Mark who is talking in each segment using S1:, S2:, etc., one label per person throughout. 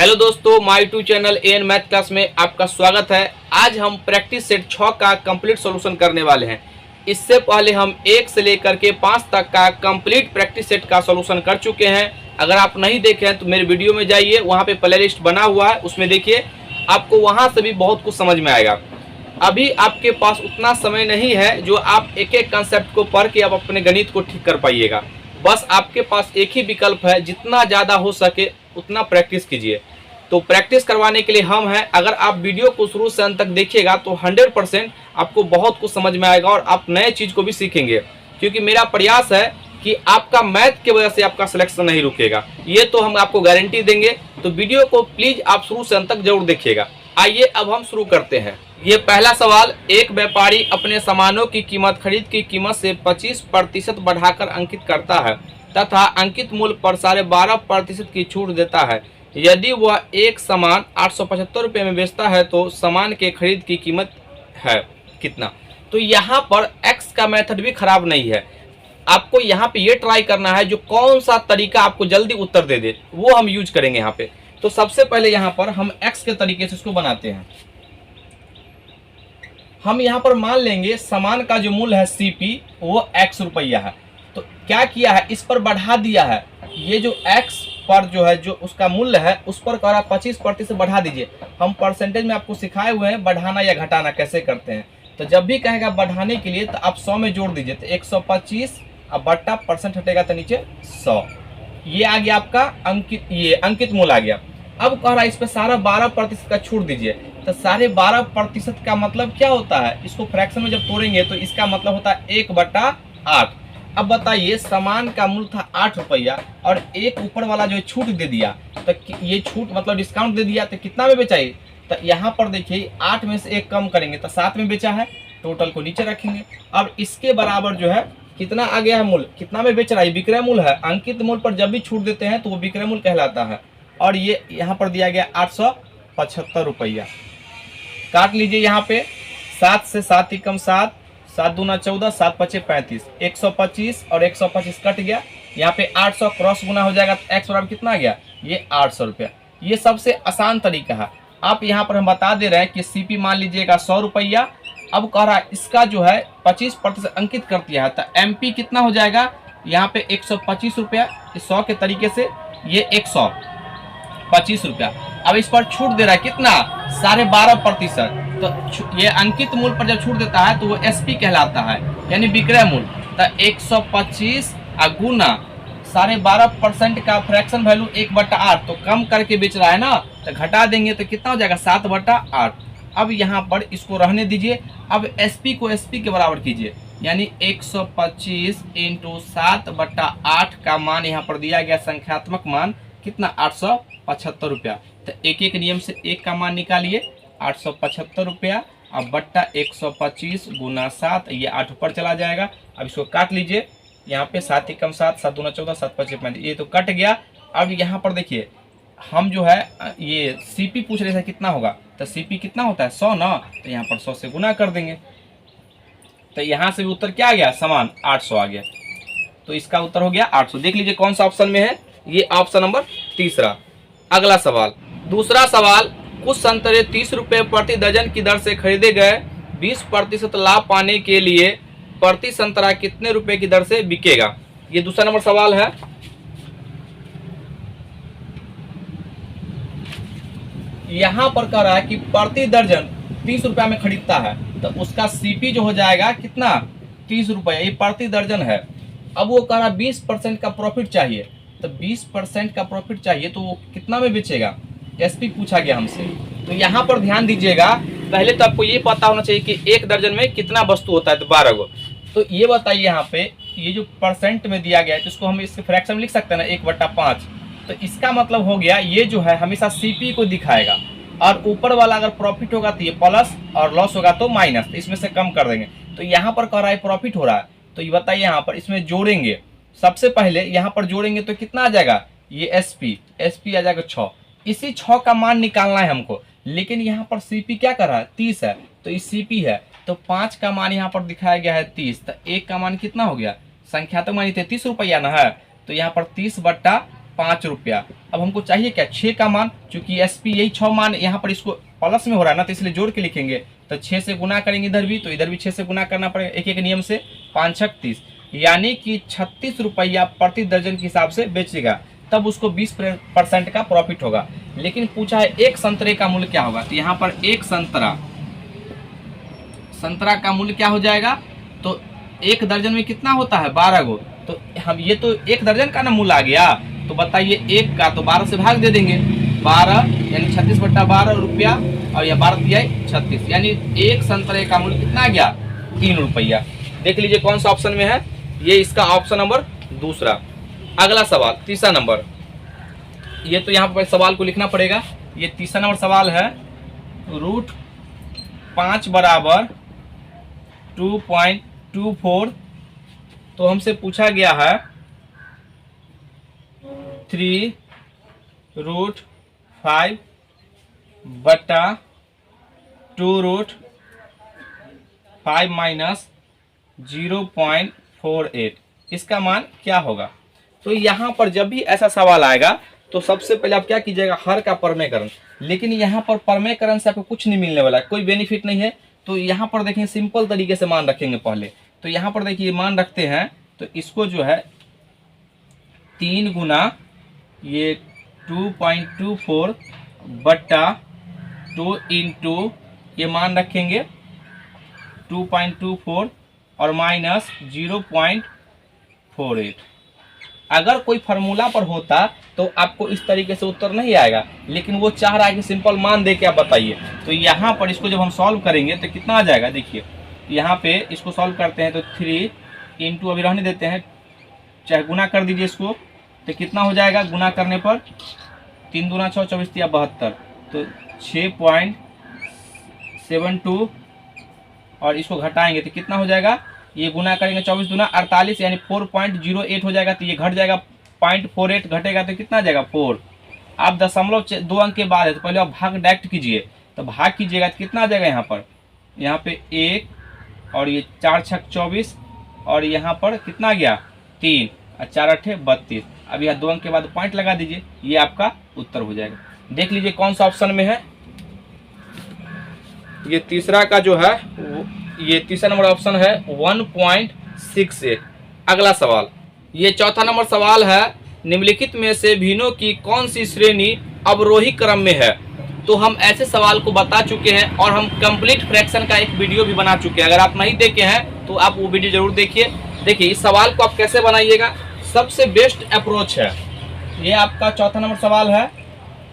S1: Hello दोस्तों, my टू channel एन मैथ क्लास में आपका स्वागत है। आज हम प्रैक्टिस सेट 6 का कंप्लीट सॉल्यूशन करने वाले हैं। इससे पहले हम 1 से लेकर के 5 तक का कंप्लीट प्रैक्टिस सेट का सॉल्यूशन कर चुके हैं। अगर आप नहीं देखे हैं तो मेरे वीडियो में जाइए, वहाँ पे प्ले लिस्ट बना हुआ है, उसमें देखिए, आपको वहाँ से भी बहुत कुछ समझ में आएगा। अभी आपके पास उतना समय नहीं है जो आप एक एक कंसेप्ट को पढ़ के आप अपने गणित को ठीक कर पाइएगा। बस आपके पास एक ही विकल्प है, जितना ज़्यादा हो सके उतना प्रैक्टिस कीजिए। तो प्रैक्टिस करवाने के लिए हम हैं। अगर आप वीडियो को शुरू से अंत तक देखिएगा तो 100% आपको बहुत कुछ समझ में आएगा और आप नए चीज़ को भी सीखेंगे, क्योंकि मेरा प्रयास है कि आपका मैथ की वजह से आपका सिलेक्शन नहीं रुकेगा, ये तो हम आपको गारंटी देंगे। तो वीडियो को प्लीज़ आप शुरू से अंत तक जरूर देखिएगा। आइए अब हम शुरू करते हैं। ये पहला सवाल, एक व्यापारी अपने सामानों की कीमत खरीद की कीमत से 25% बढ़ाकर अंकित करता है तथा अंकित मूल्य पर 12.5% की छूट देता है। यदि वह एक सामान 875 रुपये में बेचता है तो सामान के खरीद की कीमत है कितना। तो यहाँ पर एक्स का मेथड भी खराब नहीं है। आपको यहाँ पे ये ट्राई करना है जो कौन सा तरीका आपको जल्दी उत्तर दे दे, वो हम यूज करेंगे यहाँ पे। तो सबसे पहले यहाँ पर हम एक्स के तरीके से इसको बनाते हैं। हम यहाँ पर मान लेंगे सामान का जो मूल्य है सीपी वो एक्स रुपया है। तो क्या किया है, इस पर बढ़ा दिया है। ये जो एक्स पर जो है जो उसका मूल्य है उस पर कह रहा 25% बढ़ा दीजिए। हम परसेंटेज में आपको सिखाए हुए हैं बढ़ाना या घटाना कैसे करते हैं। तो जब भी कहेगा बढ़ाने के लिए तो आप 100 में जोड़ दीजिए, तो 125 अब बट्टा परसेंट हटेगा तो नीचे 100। ये आ गया आपका अंकित, ये अंकित मूल्य आ गया। अब कह रहा है इस पर 12.5% का छूट दीजिए। तो 12.5% का मतलब क्या होता है, इसको फ्रैक्शन में जब तोड़ेंगे तो इसका मतलब होता है 1/8। अब बताइए, सामान का मूल्य था 8 रुपया और एक ऊपर वाला जो है छूट दे दिया, तो ये छूट मतलब डिस्काउंट दे दिया, तो कितना में बेचा ये। तो यहाँ पर देखिए 8 में से 1 कम करेंगे तो 7 में बेचा है, टोटल को नीचे रखेंगे। अब इसके बराबर जो है कितना आ गया है मूल्य, कितना में बेच रहा है, विक्रय मूल्य है। अंकित मूल्य पर जब भी छूट देते हैं तो वो विक्रय मूल्य कहलाता है। और ये यहाँ पर दिया गया 875 रुपया। काट लीजिए यहाँ पे, 7 से 7 ही कम 7, 7 दूना 14, 7 पचे 35, 125 और 125 कट गया। यहाँ पे 800 क्रॉस गुना हो जाएगा तो एक्स बराबर कितना आ गया, ये 800 रुपया। ये सबसे आसान तरीका है। आप यहाँ पर हम बता दे रहे हैं कि सीपी मान लीजिएगा 100 रुपया। अब कह रहा है इसका जो है 25% अंकित कर दिया है, तो एमपी कितना हो जाएगा, यहाँ पे 125 रुपया। 100 के तरीके से ये 125 रुपया। अब इस पर छूट दे रहा है कितना, 12.5%। तो ये अंकित मूल्य पर जब छूट देता है तो वो एसपी कहलाता है, यानी विक्रय मूल्य। तो 125 गुना 12.5% का फ्रैक्शन वैल्यू 1/8, तो कम करके बेच रहा है ना, तो घटा देंगे तो कितना हो जाएगा 7/8। अब यहाँ पर इसको रहने दीजिए। अब एसपी को एसपी के बराबर कीजिए, यानी 125 × 7/8 का मान यहाँ पर दिया गया संख्यात्मक मान कितना, 875 रुपया। तो एक एक नियम से एक का मान निकालिए, 875 रुपया। अब बट्टा 125 गुना 7, ये 8 ऊपर चला जाएगा। अब इसको काट लीजिए, यहाँ पे 7 ही कम 7, 7 दूना 14, 7 पचे 35, ये तो कट गया। अब यहाँ पर देखिए हम जो है ये सीपी पूछ रहे थे कितना होगा, तो सीपी कितना होता है 100 ना, तो यहाँ पर 100 से गुना कर देंगे। तो यहाँ से भी उत्तर क्या आ गया, समान 800 आ गया। तो इसका उत्तर हो गया 800। देख लीजिए कौन सा ऑप्शन में है, ये ऑप्शन नंबर तीसरा। अगला सवाल, दूसरा सवाल, कुछ संतरे 30 रुपये प्रति दर्जन की दर से खरीदे गए। 20% लाभ पाने के लिए प्रति संतरा कितने रुपए की दर से बिकेगा। ये दूसरा नंबर सवाल है। यहाँ पर कह रहा है कि प्रति दर्जन 30 रुपया में खरीदता है, तो उसका सीपी जो हो जाएगा कितना, 30 रुपया, ये प्रति दर्जन है। अब वो कह रहा है 20% का प्रॉफिट चाहिए, तो 20% का प्रॉफिट चाहिए तो वो कितना में बेचेगा, एसपी पूछा गया हमसे। तो यहाँ पर ध्यान दीजिएगा, पहले तो आपको ये पता होना चाहिए कि एक दर्जन में कितना वस्तु होता है, तो 12 गो। तो ये बताइए यहाँ पे ये जो परसेंट में दिया गया है, तो इसको हम इसके फ्रैक्शन में लिख सकते हैं ना, 1/5। तो इसका मतलब हो गया ये जो है हमेशा सीपी को दिखाएगा, और ऊपर वाला अगर प्रॉफिट होगा तो ये प्लस और लॉस होगा तो माइनस, तो इसमें से कम कर देंगे। तो यहाँ पर कह रहा है प्रॉफिट हो रहा है, तो ये बताइए यहाँ पर इसमें जोड़ेंगे। सबसे पहले यहाँ पर जोड़ेंगे तो कितना आ जाएगा, ये एसपी आ जाएगा 6। इसी 6 का मान निकालना है हमको, लेकिन यहाँ पर सीपी क्या कर रहा है, 30 है, तो ये सीपी है। तो 5 का मान यहाँ पर दिखाया गया है 30, तो 1 का मान कितना हो गया, संख्यात्मक मान 30 रुपया ना है, तो यहाँ पर 30/5 5 रुपया। अब हमको चाहिए क्या, 6 का मान, चूंकि SP यही 6 मान यहाँ पर इसको प्लस में हो रहा है ना, तो इसलिए जोड़ के लिखेंगे। तो 6 से गुना करेंगे इधर भी, तो इधर भी 6 से गुना करना पड़ेगा, एक एक नियम से। 5 छक 30, यानी कि 36 रुपया प्रति दर्जन के हिसाब से बेचेगा, तब उसको 20% का प्रॉफिट होगा। लेकिन पूछा है एक संतरे का मूल्य क्या होगा, तो यहाँ पर एक संतरा का मूल्य क्या हो जाएगा, तो एक दर्जन में कितना होता है, 12 गो। तो हम ये तो एक दर्जन का ना मूल्य आ गया, तो बताइए एक का तो 12 से भाग दे देंगे, 12 यानी 36/12 रुपया, और यह 12 दिया 36, यानी एक संतरे का मूल्य कितना आ गया, 3 रुपया। देख लीजिए कौन सा ऑप्शन में है, ये इसका ऑप्शन नंबर दूसरा। अगला सवाल तीसरा नंबर, ये तो यहाँ पर सवाल को लिखना पड़ेगा। ये तीसरा नंबर सवाल है, √5 बराबर 2.24। तो हमसे पूछा गया है 3√5 बटा 2√5 माइनस 0.48, इसका मान क्या होगा। तो यहाँ पर जब भी ऐसा सवाल आएगा तो सबसे पहले आप क्या कीजिएगा, हर का परमेयकरण। लेकिन यहाँ पर परमेयकरण से आपको कुछ नहीं मिलने वाला है, कोई बेनिफिट नहीं है। तो यहाँ पर देखें सिंपल तरीके से मान रखेंगे पहले। तो यहाँ पर देखिए मान रखते हैं, तो इसको जो है 3 गुना ये 2.24 बटा 2 इंटू ये मान रखेंगे 2.24 और माइनस 0.48। अगर कोई फार्मूला पर होता तो आपको इस तरीके से उत्तर नहीं आएगा, लेकिन वो चाह रहा है कि सिंपल मान दे के आप बताइए। तो यहाँ पर इसको जब हम सॉल्व करेंगे तो कितना आ जाएगा, देखिए यहाँ पे इसको सॉल्व करते हैं तो 3 इंटू अभी रहने देते हैं, चाहे गुना कर दीजिए इसको, तो कितना हो जाएगा गुना करने पर, 3 दूना 6 24 या 72, तो 6.72 और इसको घटाएंगे तो कितना हो जाएगा, ये गुना करेंगे 24 दूना 48 यानी 4.08 हो जाएगा। तो ये घट जाएगा 0.48, घटेगा तो कितना आ जाएगा 4। आप दशमलव 2 अंक के बाद है तो पहले आप भाग डायरेक्ट कीजिए, तो भाग कीजिएगा तो कितना आ जाएगा, यहाँ पे 1 और ये 4 छक 24 और यहाँ पर कितना आ गया 3 और 4 8 32। अब यहाँ 2 अंक के बाद पॉइंट लगा दीजिए, ये आपका उत्तर हो जाएगा। देख लीजिए कौन सा ऑप्शन में है, ये तीसरा का जो है ये तीसरा नंबर ऑप्शन है 1.68। अगला सवाल, ये चौथा नंबर सवाल है, निम्नलिखित में से भिन्नों की कौन सी श्रेणी अवरोही क्रम में है। तो हम ऐसे सवाल को बता चुके हैं और हम कंप्लीट फ्रैक्शन का एक वीडियो भी बना चुके हैं, अगर आप नहीं देखे हैं तो आप वो वीडियो जरूर देखिए। देखिए इस सवाल को आप कैसे बनाइएगा, सबसे बेस्ट अप्रोच है ये आपका चौथा नंबर सवाल है।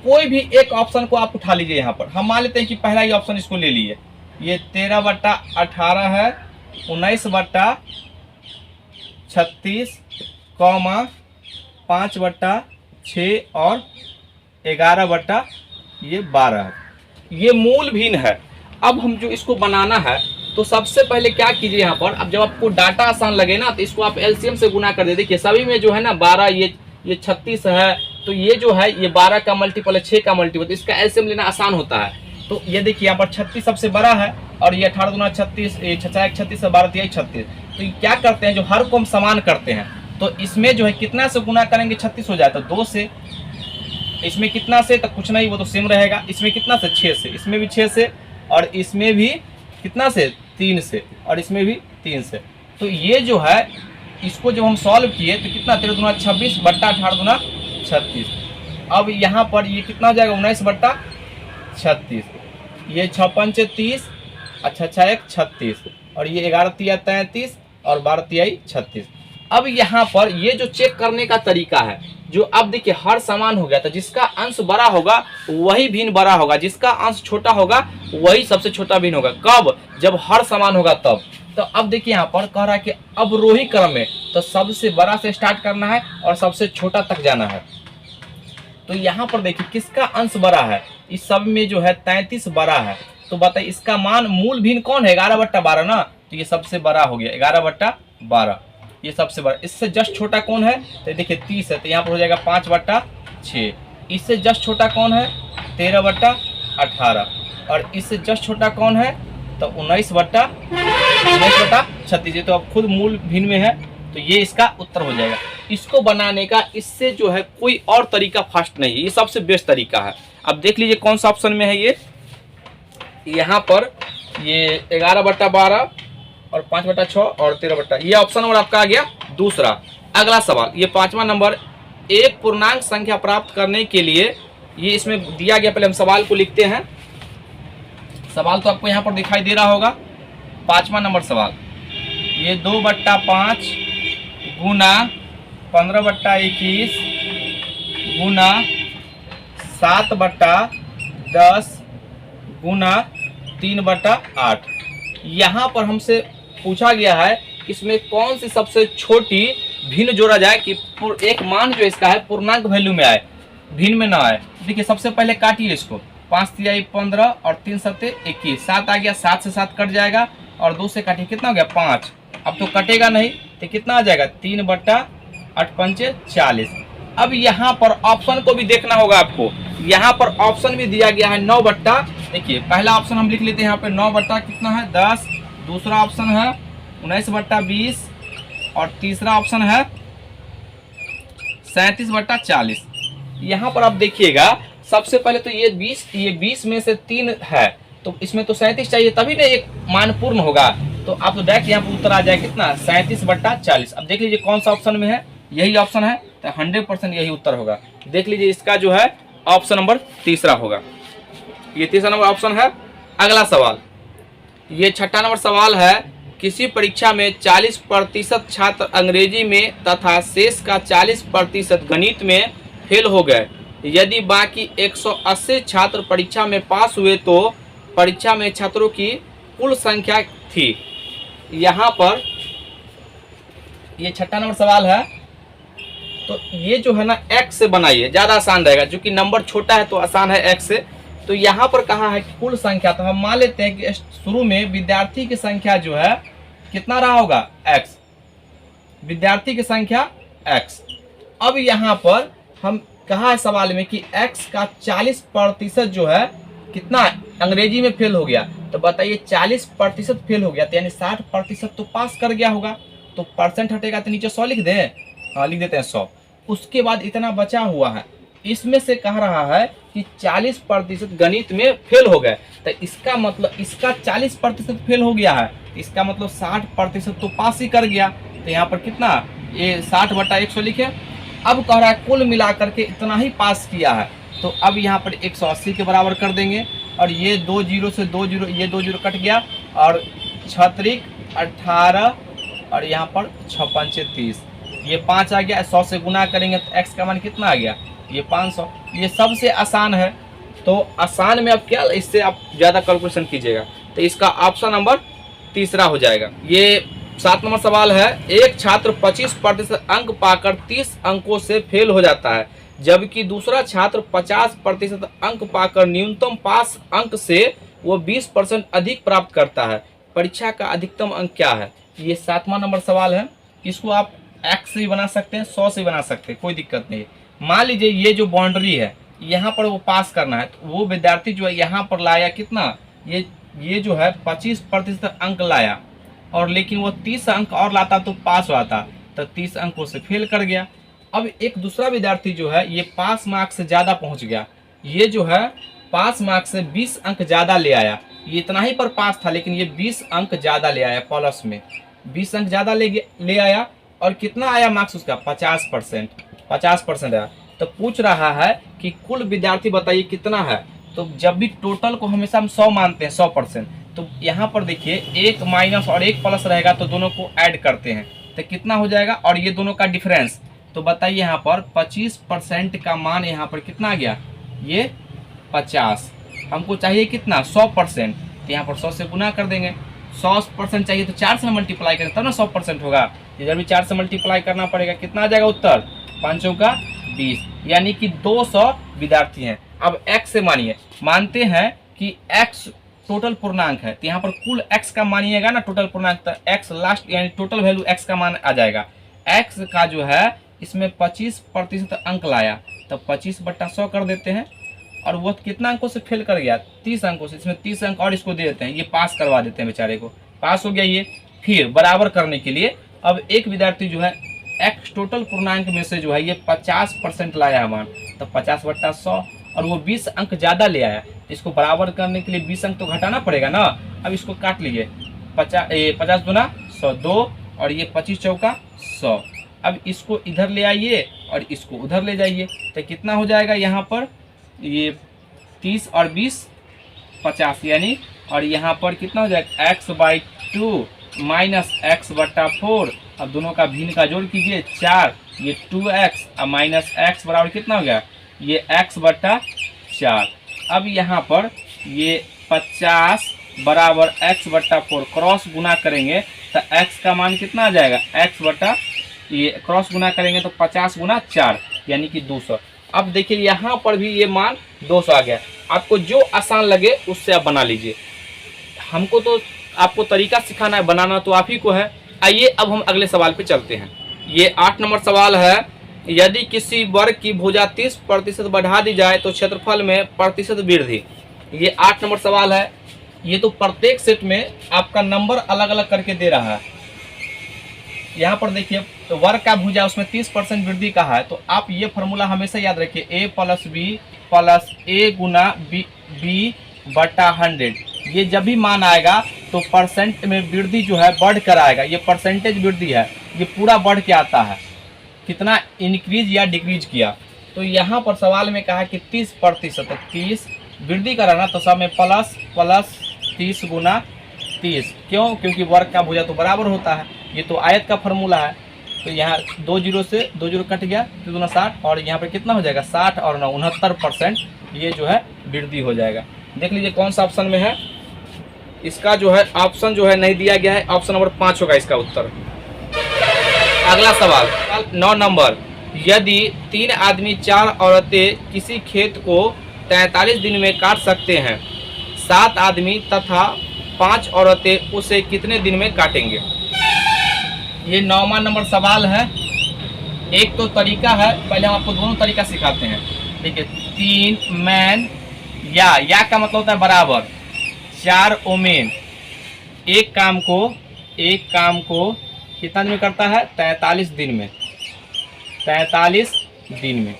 S1: कोई भी एक ऑप्शन को आप उठा लीजिए, यहाँ पर हम मान लेते हैं कि पहला ही ऑप्शन इसको ले लिए, ये 13/18 है, 19/36, 5/6 और 11/12 है। ये मूल भिन्न है। अब हम जो इसको बनाना है तो सबसे पहले क्या कीजिए, यहाँ पर अब जब आपको डाटा आसान लगे ना तो इसको आप एलसीएम से गुना कर दे। देखिए सभी में जो है ना 12, ये 36 है, तो ये जो है ये 12 का मल्टीपल है, 6 का मल्टीपल, तो इसका एलसीएम लेना आसान होता है। तो ये देखिए यहाँ पर 36 सबसे बड़ा है और ये 18 दूना 36, 6 36 से 12 36। तो ये क्या करते हैं, जो हर को हम समान करते हैं, तो इसमें जो है कितना से गुना करेंगे 36 हो जाए तो 2 से, इसमें कितना से तो कुछ नहीं, वो तो सेम रहेगा। इसमें कितना से 6 से, इसमें भी 6 से और इसमें भी कितना से 3 से और इसमें भी 3 से। तो ये जो है इसको जब हम सॉल्व किए तो कितना 13 दूना 26 बट्टा 18 दूना 36। अब यहाँ पर ये कितना हो जाएगा 19/36, ये 6 पंचे 30, अच्छा 1 36 और ये 11 तिया 33 और 12 तियाई 36। अब यहाँ पर ये जो चेक करने का तरीका है, जो अब देखिए हर समान हो गया, तो जिसका अंश बड़ा होगा वही भिन्न बड़ा होगा, जिसका अंश छोटा होगा वही सबसे छोटा भिन्न होगा। कब, जब हर समान होगा तब। तो अब देखिए यहाँ पर कह रहा है कि अवरोही क्रम में, तो सबसे बड़ा से स्टार्ट करना है और सबसे छोटा तक जाना है। तो यहाँ पर देखिए किसका अंश बड़ा है, इस सब में जो है 33 बड़ा है। तो बताइए इसका मान मूल भिन्न कौन है, 11/12 ना, तो ये सबसे बड़ा हो गया 11/12, ये सबसे बड़ा। इससे जस्ट छोटा कौन है, तो देखिए 30 है, तो यहाँ पर हो जाएगा 5/6। इससे जस्ट छोटा कौन है 13/18 और इससे जस्ट छोटा कौन है तो 19/36। तो अब खुद मूल भिन्न में है, तो ये इसका उत्तर हो जाएगा। इसको बनाने का इससे जो है कोई और तरीका फास्ट नहीं है, ये सबसे बेस्ट तरीका है। अब देख लीजिए कौन सा ऑप्शन में है ये, यहाँ पर ये 11/12 और 5/6 और 13/, ये ऑप्शन नंबर आपका आ गया दूसरा। अगला सवाल, ये 5वां नंबर, एक पूर्णांक संख्या प्राप्त करने के लिए, ये इसमें दिया गया, पहले हम सवाल को लिखते हैं। सवाल तो आपको यहाँ पर दिखाई दे रहा होगा। 5वां नंबर सवाल, ये 2/5 गुना 15/21 गुना 7/10 गुना 3/8। यहाँ पर हमसे पूछा गया है इसमें कौन सी सबसे छोटी भिन्न जोड़ा जाए कि एक मान जो इसका है पूर्णांक वैल्यू में आए, भिन्न में ना आए। देखिए सबसे पहले काटिए इसको, 5 तिहाई 15 और 3 सत्ते 21, 7 आ गया, 7 से 7 कट जाएगा और 2 से काटिए, कितना हो गया 5। अब तो कटेगा नहीं तो कितना आ जाएगा 3/8 पंचे 40। अब यहाँ पर ऑप्शन को भी देखना होगा आपको, यहाँ पर ऑप्शन भी दिया गया है 9 बट्टा, देखिए पहला ऑप्शन हम लिख लेते हैं यहाँ पे 9 बट्टा कितना है 10, दूसरा ऑप्शन है 19/20 और तीसरा ऑप्शन है 37/40। यहाँ पर आप देखिएगा सबसे पहले तो ये 20 में से 3 है तो इसमें तो 37 चाहिए तभी ना एक मान पूर्ण होगा। तो आप तो डायरेक्ट यहाँ पर उत्तर आ जाए कितना 37/40। अब देख लीजिए कौन सा ऑप्शन में है, यही ऑप्शन है तो 100% यही उत्तर होगा। देख लीजिए इसका जो है ऑप्शन नंबर तीसरा होगा, ये तीसरा नंबर ऑप्शन है। अगला सवाल, ये 6ठा नंबर सवाल है, किसी परीक्षा में 40% छात्र अंग्रेजी में तथा शेष का 40% गणित में फेल हो गए, यदि बाकी 180 छात्र परीक्षा में पास हुए तो परीक्षा में छात्रों की कुल संख्या थी। यहाँ पर ये 6ठा नंबर सवाल है, तो ये जो है ना x से बनाइए, ज़्यादा आसान रहेगा, जो कि नंबर छोटा है तो आसान है x से। तो यहाँ पर कहा है कि कुल संख्या, तो हम मान लेते हैं कि शुरू में विद्यार्थी की संख्या जो है कितना रहा होगा x, विद्यार्थी की संख्या x। अब यहाँ पर हम कहा है सवाल में कि x का 40% जो है कितना अंग्रेजी में फेल हो गया, तो बताइए 40% फेल हो गया तो यानी 60% तो पास कर गया होगा। तो परसेंट हटेगा तो नीचे 100 लिख दें, हाँ लिख देते हैं 100। उसके बाद इतना बचा हुआ है, इसमें से कह रहा है कि 40% गणित में फेल हो गए, तो इसका मतलब इसका 40% फेल हो गया है, इसका मतलब 60% तो पास ही कर गया। तो यहाँ पर कितना, ये 60/100 लिखे। अब कह रहा है कुल मिलाकर के इतना ही पास किया है, तो अब यहाँ पर 180 के बराबर कर देंगे और ये 2 0 से 2 0, ये 2 0 कट गया और 6 18 और यहाँ पर 6 5 30, ये 5 आ गया, 100 से गुना करेंगे तो x का मान कितना आ गया, ये 500। ये सबसे आसान है, तो आसान में अब क्या, इससे आप ज़्यादा कैलकुलेशन कीजिएगा, तो इसका ऑप्शन नंबर तीसरा हो जाएगा। ये 7 नंबर सवाल है, एक छात्र 25% अंक पाकर 30 अंकों से फेल हो जाता है, जबकि दूसरा छात्र 50% अंक पाकर न्यूनतम पास अंक से वो 20% अधिक प्राप्त करता है, परीक्षा का अधिकतम अंक क्या है। ये 7वां नंबर सवाल है, इसको आप x से भी बना सकते हैं, 100 से भी बना सकते हैं, कोई दिक्कत नहीं है। मान लीजिए ये जो बाउंड्री है यहाँ पर वो पास करना है, तो वो विद्यार्थी जो है यहाँ पर लाया कितना, ये जो है 25% अंक लाया और लेकिन वो 30 अंक और लाता तो पास होता, तो 30 अंकों से फेल कर गया। अब एक दूसरा विद्यार्थी जो है ये पास मार्क्स से ज़्यादा पहुँच गया, ये जो है पास मार्क्स से 20 अंक ज़्यादा ले आया, ये इतना ही पर पास था लेकिन ये 20 अंक ज़्यादा ले आया, प्लस में 20 अंक ज़्यादा ले आया और कितना आया मार्क्स उसका 50% आया। तो पूछ रहा है कि कुल विद्यार्थी बताइए कितना है। तो जब भी टोटल को हमेशा हम 100 मानते हैं, 100%, तो यहाँ पर देखिए एक माइनस और एक प्लस रहेगा तो दोनों को ऐड करते हैं तो कितना हो जाएगा, और ये दोनों का डिफरेंस, तो बताइए यहाँ पर 25% का मान यहाँ पर कितना आ गया, ये 50, हमको चाहिए कितना 100%, तो यहाँ पर 100 से गुना कर देंगे। 100% चाहिए तो 4 से मल्टीप्लाई करें तब ना 100% होगा, इधर भी 4 से मल्टीप्लाई करना पड़ेगा, कितना आ जाएगा उत्तर 5 का 20, यानी कि 200 विद्यार्थी हैं। अब x से मानते हैं कि x टोटल पूर्णांक है, तो यहाँ पर कुल x का मानिएगा ना टोटल पूर्णांक, तो x लास्ट यानी टोटल वैल्यू x का मान आ जाएगा। x का जो है इसमें 25% अंक लाया, तो 25/100 कर देते हैं, और वो कितना अंकों से फेल कर गया 30 अंकों से, इसमें 30 अंक और इसको दे देते हैं, ये पास करवा देते हैं बेचारे को, पास हो गया ये। फिर बराबर करने के लिए अब एक विद्यार्थी जो है x टोटल पूर्णांक में से जो है ये 50% लाया है मान, तो 50/100, और वो 20 अंक ज़्यादा ले आया। इसको बराबर करने के लिए 20 अंक तो घटाना पड़ेगा ना। अब इसको काट लीजिए, 50 दूना 100 2, और ये 25 चौका 100। अब इसको इधर ले आइए और इसको उधर ले जाइए, तो कितना हो जाएगा यहाँ पर, ये 30 और 20 50 यानी, और यहाँ पर कितना हो जाएगा x/2 माइनस x/4। अब दोनों का भिन्न का जोड़ कीजिए 4, ये 2x और माइनस x बराबर कितना हो गया, ये x/4। अब यहाँ पर ये 50 बराबर x/4 क्रॉस गुना करेंगे तो x का मान कितना आ जाएगा, ये क्रॉस गुना करेंगे तो 50 गुना 4 यानी कि 200। अब देखिए यहाँ पर भी ये मान 200 आ गया। आपको जो आसान लगे उससे आप बना लीजिए। हमको तो आपको तरीका सिखाना है, बनाना तो आप ही को है। आइए अब हम अगले सवाल पे चलते हैं। ये 8 नंबर सवाल है। यदि किसी वर्ग की भुजा 30% बढ़ा दी जाए तो क्षेत्रफल में प्रतिशत वृद्धि। ये 8 नंबर सवाल है। ये तो प्रत्येक सेट में आपका नंबर अलग अलग करके दे रहा है। यहाँ पर देखिए तो वर्ग का भुजा उसमें 30% वृद्धि का है, तो आप ये फॉर्मूला हमेशा याद रखिए, a + b + a Guna b/100। ये जब भी मान आएगा तो परसेंट में वृद्धि जो है बढ़ कर आएगा। ये परसेंटेज वृद्धि है, ये पूरा बढ़ के आता है, कितना इंक्रीज या डिक्रीज किया। तो यहाँ पर सवाल में कहा कि 30%, 30 वृद्धि करा ना, तो सब में प्लस 30 गुना 30। क्यों? क्योंकि वर्ग का भुजा तो बराबर होता है, ये तो आयत का फॉर्मूला है। तो यहाँ 2 जीरो से 2 जीरो कट गया, 2 दूना 60, और यहाँ पे कितना हो जाएगा 60 और 9 69% ये जो है वृद्धि हो जाएगा। देख लीजिए कौन सा ऑप्शन में है। इसका जो है ऑप्शन जो है नहीं दिया गया है, ऑप्शन नंबर 5 होगा इसका उत्तर। अगला सवाल 9 नंबर। यदि 3 आदमी 4 औरतें किसी खेत को 43 दिन में काट सकते हैं, 7 आदमी तथा 5 औरतें उसे कितने दिन में काटेंगे। ये 9वां नंबर सवाल है। एक तो तरीका है, पहले हम आपको दोनों तरीका सिखाते हैं। देखिए 3 मैन या का मतलब होता है बराबर, 4 ओमेन एक काम को कितना दिन में करता है, 43 दिन में, 43 दिन में।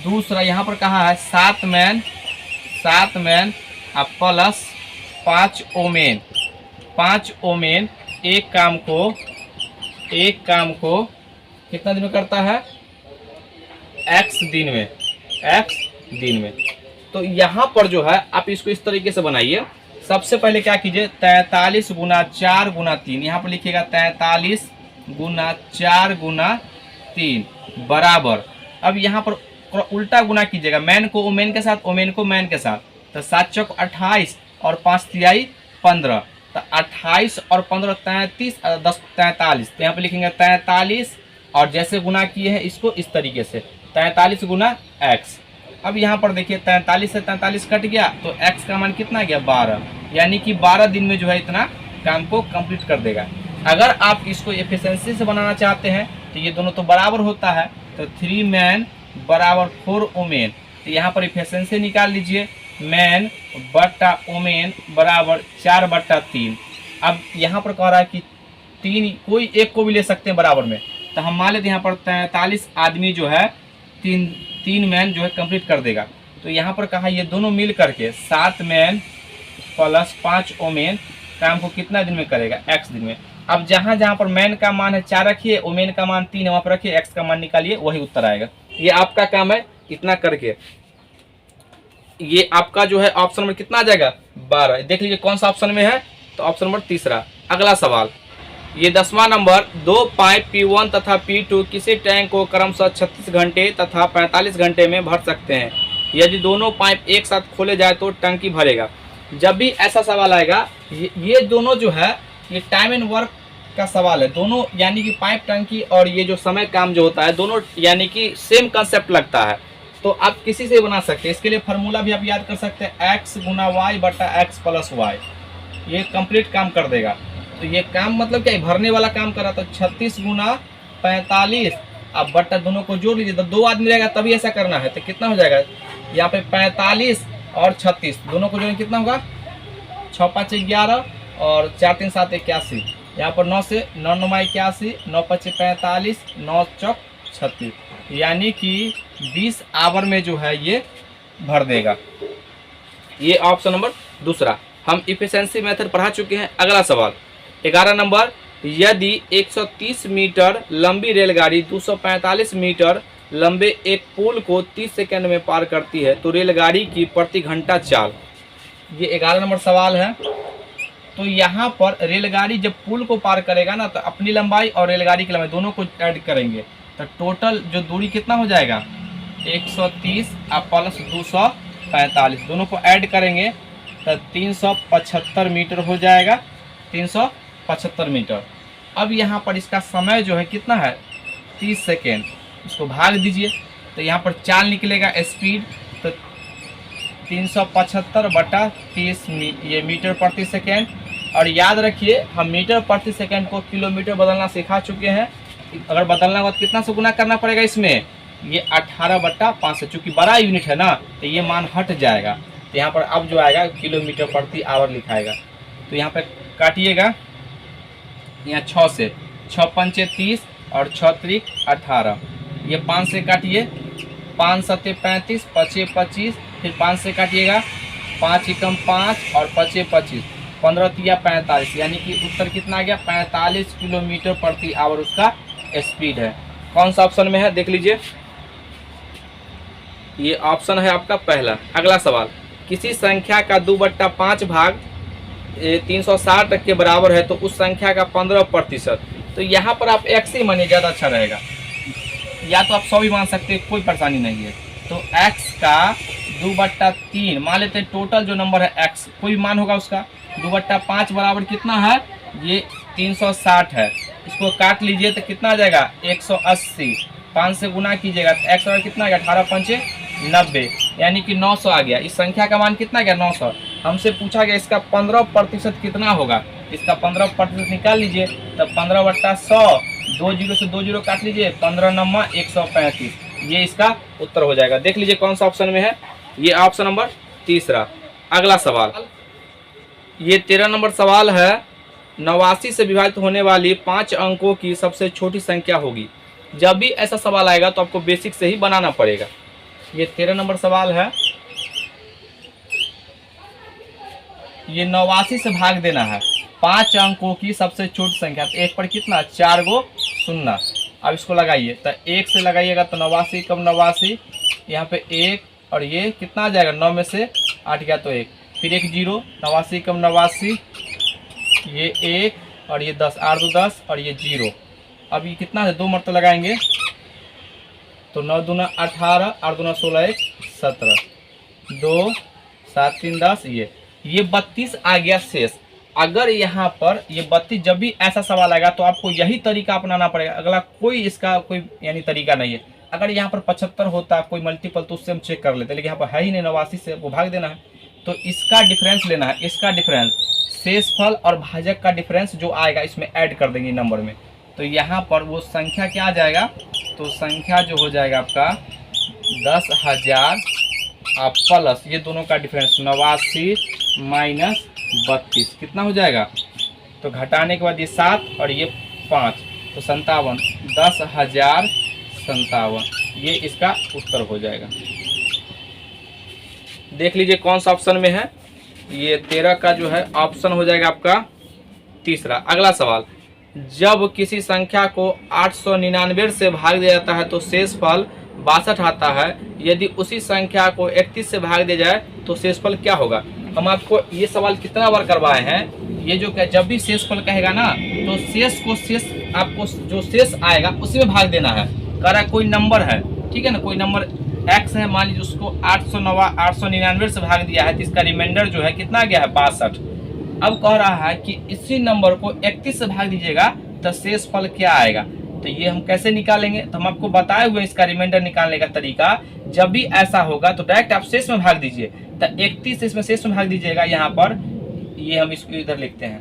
S1: दूसरा यहाँ पर कहा है 7 मैन प्लस 5 ओमेन, 5 ओमेन एक काम को कितना दिन में करता है, x दिन में। तो यहाँ पर जो है आप इसको इस तरीके से बनाइए। सबसे पहले क्या कीजिए, 43 गुना 4 गुना 3, यहाँ पर लिखिएगा 43 गुना 4 गुना 3 बराबर। अब यहाँ पर उल्टा गुना कीजिएगा, मैन को ओमेन के साथ, ओमेन को मैन के साथ। तो 7 चौक 28 और 5 तिहाई 15, तो 28 और 15 33 और 10 43। तो यहाँ पे लिखेंगे 43 और जैसे गुना किए हैं इसको इस तरीके से 43 गुना x। अब यहाँ पर देखिए 43 से 43 कट गया तो x का मान कितना गया 12, यानी कि 12 दिन में जो है इतना काम को कंप्लीट कर देगा। अगर आप इसको एफिशिएंसी से बनाना चाहते हैं तो ये दोनों तो बराबर होता है, तो 3 मैन बराबर 4 ओमेन। तो यहाँ पर एफिशिएंसी निकाल लीजिए, मैन बट्टा ओमेन बराबर 4/3। अब यहाँ पर कह रहा है कि 3 कोई एक को भी ले सकते हैं बराबर में, तो हम मान लेते हैं यहाँ पर 43 आदमी जो है 3 मैन जो है कंप्लीट कर देगा। तो यहाँ पर कहा ये दोनों मिल करके 7 मैन प्लस 5 ओमेन काम को कितना दिन में करेगा, x दिन में। अब जहाँ जहाँ पर मैन का मान है 4 रखिए, ओमेन का मान 3 है वहाँ पर रखिए, x का मान निकालिए, वही उत्तर आएगा। ये आपका काम है इतना करके। ये आपका जो है ऑप्शन नंबर कितना आ जाएगा 12। देख लीजिए कौन सा ऑप्शन में है, तो ऑप्शन नंबर 3। अगला सवाल ये 10वां नंबर। 2 पाइप P1 तथा P2 किसी टैंक को क्रमशः 36 घंटे तथा 45 घंटे में भर सकते हैं। यदि दोनों पाइप एक साथ खोले जाए तो टंकी भरेगा। जब भी ऐसा सवाल आएगा, ये दोनों जो है ये टाइम एंड वर्क का सवाल है, दोनों यानी कि पाइप टंकी और ये जो समय काम जो होता है दोनों यानी कि सेम कंसेप्ट लगता है। तो आप किसी से बना सकते हैं। इसके लिए फार्मूला भी आप याद कर सकते हैं, x गुना वाई बटा x प्लस वाई, ये कंप्लीट काम कर देगा। तो ये काम मतलब क्या, भरने वाला काम कर रहा। तो 36 गुना 45 अब बट्टा दोनों को जोड़ लीजिए, तो 2 आदमी रहेगा तभी ऐसा करना है। तो कितना हो जाएगा यहाँ पे 45 और 36 दोनों को जोड़ें कितना होगा, 6 5 11 और 4 3 7 81। यहाँ पर 9 से 9 9 81, 9 5 45, 9 चौक 36, यानी कि 20 आवर में जो है ये भर देगा। ये ऑप्शन नंबर दूसरा। हम इफिशिएंसी मेथड पढ़ा चुके हैं। अगला सवाल 11 नंबर, यदि 130 मीटर लंबी रेलगाड़ी 245 मीटर लंबे एक पुल को 30 सेकंड में पार करती है तो रेलगाड़ी की प्रति घंटा चाल। ये 11 नंबर सवाल है। तो यहाँ पर रेलगाड़ी जब पुल को पार करेगा ना तो अपनी लंबाई और रेलगाड़ी की लंबाई दोनों को ऐड करेंगे तो टोटल जो दूरी कितना हो जाएगा 130 प्लस 245, दोनों को ऐड करेंगे तो 375 मीटर हो जाएगा, 375 मीटर। अब यहाँ पर इसका समय जो है कितना है 30 सेकेंड, इसको भाग दीजिए तो यहाँ पर चाल निकलेगा स्पीड, तो 375 बटा 30 ये मीटर प्रति सेकेंड। और याद रखिए हम मीटर प्रति सेकेंड को किलोमीटर बदलना सिखा चुके हैं। अगर बदलना हो तो कितना से गुना करना पड़ेगा इसमें, ये 18 बटा 5 से, चूँकि बड़ा यूनिट है ना तो ये मान हट जाएगा। तो यहाँ पर अब जो आएगा किलोमीटर प्रति आवर लिखाएगा। तो यहाँ पर काटिएगा, यहाँ 6 से 6 पंचे 30 और 6 त्रिक 18, ये 5 से काटिए, 5 सत्ते 35, 5 25, फिर 5 से काटिएगा, 5 एकम 5 और 5 25, 15 तिया 45, यानी कि उत्तर कितना आ गया 45 किलोमीटर प्रति आवर उसका स्पीड है। कौन सा ऑप्शन में है देख लीजिए, ये ऑप्शन है आपका पहला। अगला सवाल, किसी संख्या का 2/5 भाग 360 के बराबर है तो उस संख्या का 15%। तो यहाँ पर आप x ही मानिए, ज़्यादा अच्छा रहेगा, या तो आप 100 भी मान सकते हैं, कोई परेशानी नहीं है। तो x का 2/3 मान लेते हैं, टोटल जो नंबर है x कोई भी मान होगा उसका, 2/5 बराबर कितना है ये 360 है। इसको काट लीजिए तो कितना आ जाएगा 180, 5 से गुना कीजिएगा तो x बराबर कितना आ गया 18 पंचे 90, यानी कि 900 आ गया। इस संख्या का मान कितना गया 900। हमसे पूछा गया इसका 15% कितना होगा, इसका 15% निकाल लीजिए, तब 15/100, 2 जीरो से 2 जीरो काट लीजिए, 15 9 135, ये इसका उत्तर हो जाएगा। देख लीजिए कौन सा ऑप्शन में है, ये ऑप्शन नंबर तीसरा। अगला सवाल, ये 13 नंबर सवाल है, 89 से विभाजित होने वाली 5 अंकों की सबसे छोटी संख्या होगी। जब भी ऐसा सवाल आएगा तो आपको बेसिक से ही बनाना पड़ेगा। ये 13 नंबर सवाल है, ये 89 से भाग देना है, 5 अंकों की सबसे छोटी संख्या, तो एक पर कितना 4 गो शून्य। अब इसको लगाइए तो 1 से लगाइएगा तो 89 कम 89, यहाँ पे 1 और ये कितना आ जाएगा 9 में से 8 गया तो 1, फिर 1 जीरो, 89 कम 89, ये 1 और ये 10, 8 2 10 और ये 0। अब ये कितना है 2 मरतबा लगाएंगे तो 9 दूना 18, 8 दूना 16, 1 17, 2 7 3 10, ये 32 आ गया शेष। अगर यहाँ पर ये 32 जब भी ऐसा सवाल आएगा तो आपको यही तरीका अपनाना पड़ेगा, अगला कोई इसका कोई यानी तरीका नहीं है। अगर यहाँ पर 75 होता कोई मल्टीपल तो उससे हम चेक कर लेते, लेकिन यहाँ पर है ही नहीं, 89 से वो भाग देना है तो इसका डिफरेंस लेना है, इसका डिफरेंस शेषफल और भाजक का डिफरेंस जो आएगा इसमें ऐड कर देंगे नंबर में। तो यहाँ पर वो संख्या क्या आ जाएगा, तो संख्या जो हो जाएगा आपका 10,000 प्लस ये दोनों का डिफरेंस 89 माइनस 32 कितना हो जाएगा, तो घटाने के बाद ये 7 और ये 5 तो 57, 10,057, ये इसका उत्तर हो जाएगा। देख लीजिए कौन सा ऑप्शन में है, ये 13 का जो है ऑप्शन हो जाएगा आपका तीसरा। अगला सवाल, जब किसी संख्या को 899 से भाग दिया जाता है तो शेषफल 62 आता है, यदि उसी संख्या को 31 से भाग दिया जाए तो शेषफल क्या होगा। हम आपको ये सवाल कितना बार करवाए हैं, ये जो जब भी शेषफल कहेगा ना तो शेष को शेष आपको जो शेष आएगा उसी में भाग देना है। कह रहा है कोई नंबर है, ठीक है ना, कोई नंबर x है, मान लीजिए उसको 899 से भाग दिया है तो इसका रिमाइंडर जो है कितना आ गया है 62। अब कह रहा है कि इसी नंबर को 31 से भाग दीजिएगा तो शेषफल क्या आएगा। तो ये हम कैसे निकालेंगे, तो हम आपको बताए हुए इसका रिमाइंडर निकालने का तरीका। जब भी ऐसा होगा तो डायरेक्ट आप शेष में भाग दीजिए, तो 31 इसमें शेष में भाग दीजिएगा। यहाँ पर ये हम इसको इधर लिखते हैं,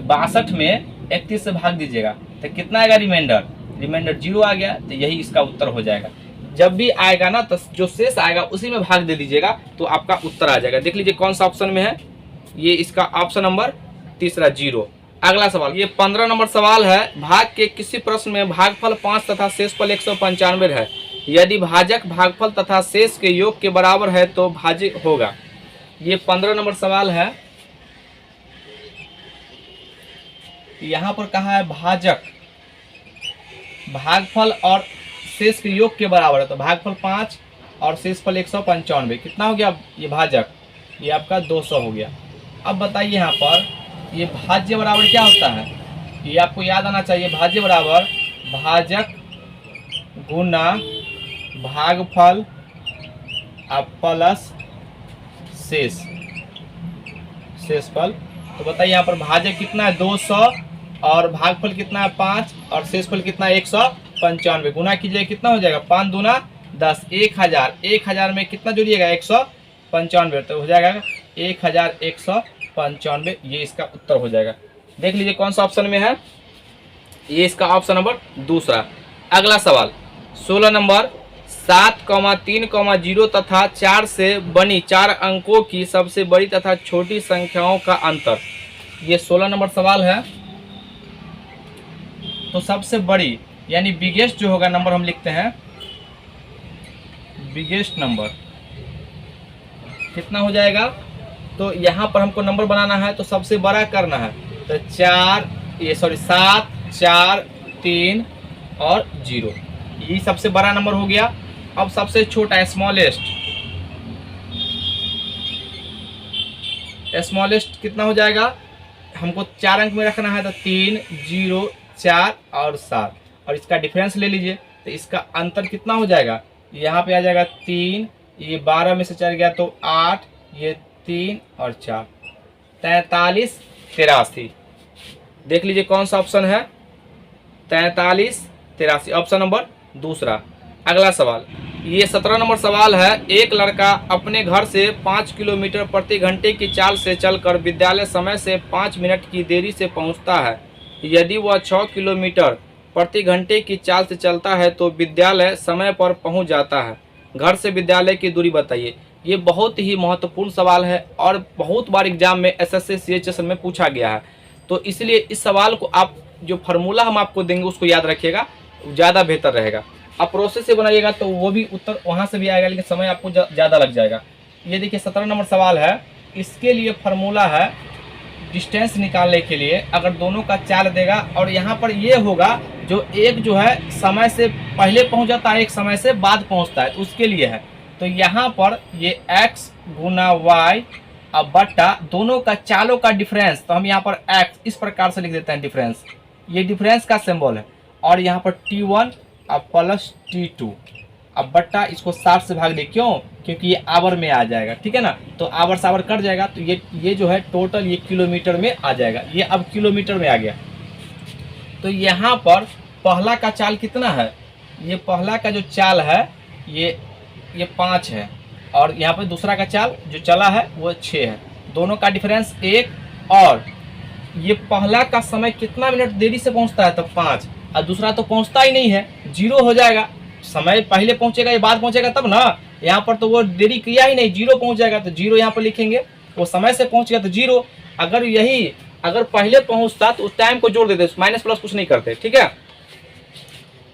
S1: 62 में 31 से भाग दीजिएगा तो कितना आएगा रिमाइंडर, रिमाइंडर 0 आ गया, तो यही इसका उत्तर हो जाएगा। जब भी आएगा ना तो जो शेष आएगा उसी में भाग दे दीजिएगा तो आपका उत्तर आ जाएगा। देख लीजिए कौन सा ऑप्शन में है, ये इसका ऑप्शन नंबर तीसरा 0। अगला सवाल, ये 15 नंबर सवाल है। भाग के किसी प्रश्न में भागफल 5 तथा शेषफल 195 है। यदि भाजक भागफल तथा शेष के योग के बराबर है तो भाज्य होगा। ये 15 नंबर सवाल है। यहाँ पर कहा है भाजक भागफल और शेष के योग के बराबर है, तो भागफल 5 और शेषफल 195 कितना हो गया? ये भाजक, ये आपका 200 हो गया। अब बताइए यहाँ पर ये भाज्य बराबर क्या होता है? ये आपको याद आना चाहिए। भाज्य बराबर भाजक गुना भागफल प्लस शेषफल। तो बताइए यहाँ पर भाजक कितना है? 200 और भागफल कितना है? 5 और शेषफल कितना है? 195। गुना कीजिए कितना हो जाएगा? 5 दूना 10, 1000। 1000 में कितना जोड़िएगा? 195, तो हो जाएगा 1195। ये इसका उत्तर हो जाएगा। देख लीजिए कौन सा ऑप्शन में है। ये इसका ऑप्शन नंबर दूसरा। अगला सवाल 16 नंबर, 7,3,0 तथा 4 से बनी 4 अंकों की सबसे बड़ी तथा छोटी संख्याओं का अंतर। ये 16 नंबर सवाल है। तो सबसे बड़ी यानी बिगेस्ट जो होगा नंबर हम लिखते हैं, बिगेस्ट नंबर कितना हो जाएगा? तो यहाँ पर हमको नंबर बनाना है तो सबसे बड़ा करना है, तो 7, 4, 3 और 0, ये सबसे बड़ा नंबर हो गया। अब सबसे छोटा स्मॉलेस्ट कितना हो जाएगा? हमको 4 अंक में रखना है, तो 3, 0, 4 और 7, और इसका डिफरेंस ले लीजिए, तो इसका अंतर कितना हो जाएगा? यहाँ पे आ जाएगा 3, ये 12 में से चल गया तो 8, ये 3 और 4, 43, 83। देख लीजिए कौन सा ऑप्शन है? 43, 83, ऑप्शन नंबर दूसरा। अगला सवाल, ये 17 नंबर सवाल है। एक लड़का अपने घर से 5 किलोमीटर प्रति घंटे की चाल से चलकर विद्यालय समय से 5 मिनट की देरी से पहुंचता है। यदि वह 6 किलोमीटर प्रति घंटे की चाल से चलता है तो विद्यालय समय पर पहुंच जाता है। घर से विद्यालय की दूरी बताइए। ये बहुत ही महत्वपूर्ण सवाल है और बहुत बार एग्जाम में SSC CHS में पूछा गया है, तो इसलिए इस सवाल को आप जो फार्मूला हम आपको देंगे उसको याद रखिएगा, ज़्यादा बेहतर रहेगा। आप प्रोसेस से बनाइएगा तो वो भी उत्तर वहाँ से भी आएगा, लेकिन समय आपको ज़्यादा लग जाएगा। ये देखिए 17 नंबर सवाल है। इसके लिए फार्मूला है डिस्टेंस निकालने के लिए, अगर दोनों का चाल देगा और यहाँ पर ये होगा जो एक जो है समय से पहले पहुँच जाता है, एक समय से बाद पहुँचता है, तो उसके लिए है। तो यहाँ पर ये x गुना y अब बट्टा दोनों का चालों का डिफरेंस, तो हम यहाँ पर x इस प्रकार से लिख देते हैं डिफरेंस, ये डिफरेंस का सिंबल है, और यहाँ पर t1 अब प्लस t2 अब बट्टा इसको 60 से भाग दे। क्यों? क्योंकि ये आवर में आ जाएगा, ठीक है ना, तो आवर से आवर कट जाएगा, तो ये जो है टोटल ये किलोमीटर में आ जाएगा। ये अब किलोमीटर में आ गया। तो यहाँ पर पहला का चाल कितना है? ये पहला का जो चाल है ये 5 है, और यहाँ पर दूसरा का चाल जो चला है वो 6 है। दोनों का डिफरेंस 1, और ये पहला का समय कितना मिनट देरी से पहुँचता है? तो 5, और दूसरा तो पहुँचता ही नहीं है, 0 हो जाएगा। समय पहले पहुँचेगा या बाद पहुँचेगा तब ना, यहाँ पर तो वो देरी किया ही नहीं, 0 पहुँच जाएगा, तो 0 यहाँ पर लिखेंगे। वो समय से पहुँच गया तो 0। अगर पहले पहुँचता तो उस टाइम को जोड़ देते, माइनस प्लस कुछ नहीं करते, ठीक है।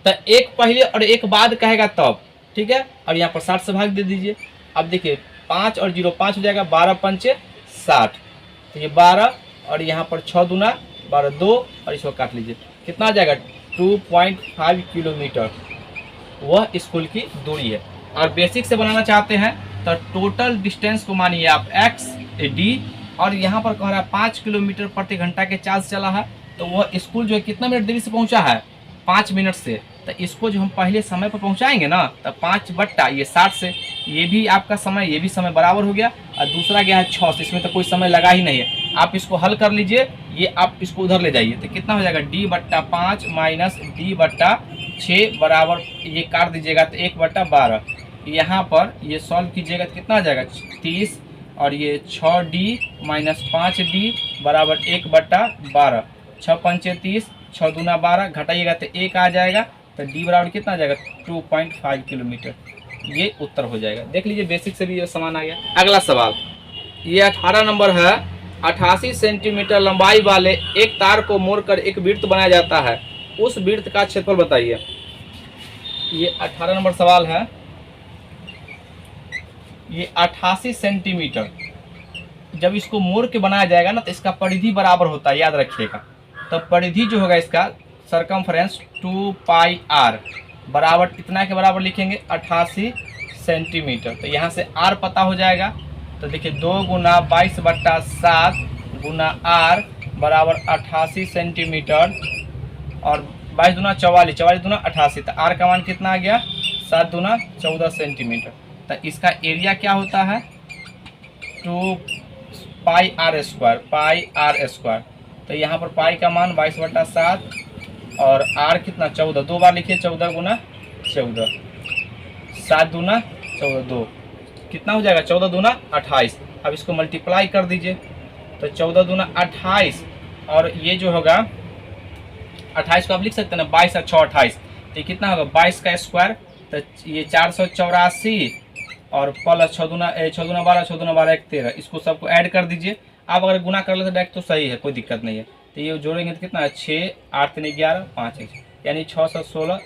S1: तो एक पहले और एक बाद कहेगा तब, ठीक है, और यहाँ पर 60 से भाग दे दीजिए। अब देखिए 5 और 0 5 हो जाएगा, 12 पंचे 60, तो ये 12 और यहाँ पर 6 दूना 12, 2 और इसको काट लीजिए, कितना आ जाएगा? 2.5 किलोमीटर वह स्कूल की दूरी है। और बेसिक से बनाना चाहते हैं तो टोटल डिस्टेंस को मानिए आप x d, और यहाँ पर कह रहा है 5 किलोमीटर प्रति घंटा के चाल से चला है, तो वह स्कूल जो है कितना मिनट देरी से पहुँचा है? 5 मिनट से। तो इसको जो हम पहले समय पर पहुँचाएंगे ना, तो 5 बट्टा ये 60 से, ये भी आपका समय, ये भी समय बराबर हो गया, और दूसरा गया है 6 से, इसमें तो कोई समय लगा ही नहीं है। आप इसको हल कर लीजिए, ये आप इसको उधर ले जाइए, तो कितना हो जाएगा? d/5 माइनस d/6 बराबर, ये काट दीजिएगा तो 1/12। यहाँ पर ये सॉल्व कीजिएगा तो कितना आ जाएगा? 30, और ये 6d माइनस 5d बराबर 1/12, 6 पंचे 30, 6 दूना 12, घटाइएगा तो 1 आ जाएगा, तो d बराबर कितना आ जाएगा? 2.5 किलोमीटर। ये उत्तर हो जाएगा। देख लीजिए बेसिक से भी ये समान आ गया। अगला सवाल, ये 18 नंबर है। 88 सेंटीमीटर लंबाई वाले एक तार को मोड़कर एक वृत्त बनाया जाता है, उस वृत्त का क्षेत्रफल बताइए। ये 18 नंबर सवाल है। ये 88 सेंटीमीटर जब इसको मोड़ के बनाया जाएगा ना तो इसका परिधि बराबर होता है, याद रखिएगा। तो परिधि जो होगा इसका सरकमफ्रेंस 2 पाई आर बराबर कितना के बराबर लिखेंगे 88 सेंटीमीटर। तो यहाँ से आर पता हो जाएगा। तो देखिए 2 गुना 22/7 गुना आर बराबर 88 सेंटीमीटर और 22 दूना 44, 44 दूना 88। तो आर का मान कितना आ गया 7 दूना 14 सेंटीमीटर। तो इसका एरिया क्या होता है 2 pi r square, pi r square. तो यहाँ पर पाई का मान 22/7 और आर कितना 14, 2 बार लिखिए 14 गुना 14, 7 दूना 14, 2 कितना हो जाएगा 14 दूना 28। अब इसको मल्टीप्लाई कर दीजिए। तो 14 दूना 28 और ये जो होगा 28 को आप लिख सकते हैं ना 22 और 6 28। तो ये कितना होगा 22 का स्क्वायर। तो ये 484 और प्लस 6 दूना 12, 6 दूना 12 13। इसको सबको ऐड कर दीजिए। आप अगर गुना कर लेते डायरेक्ट तो सही है, कोई दिक्कत नहीं है। तो ये जोड़ेंगे तो कितना है 6 8 3 11 5 1 यानी 616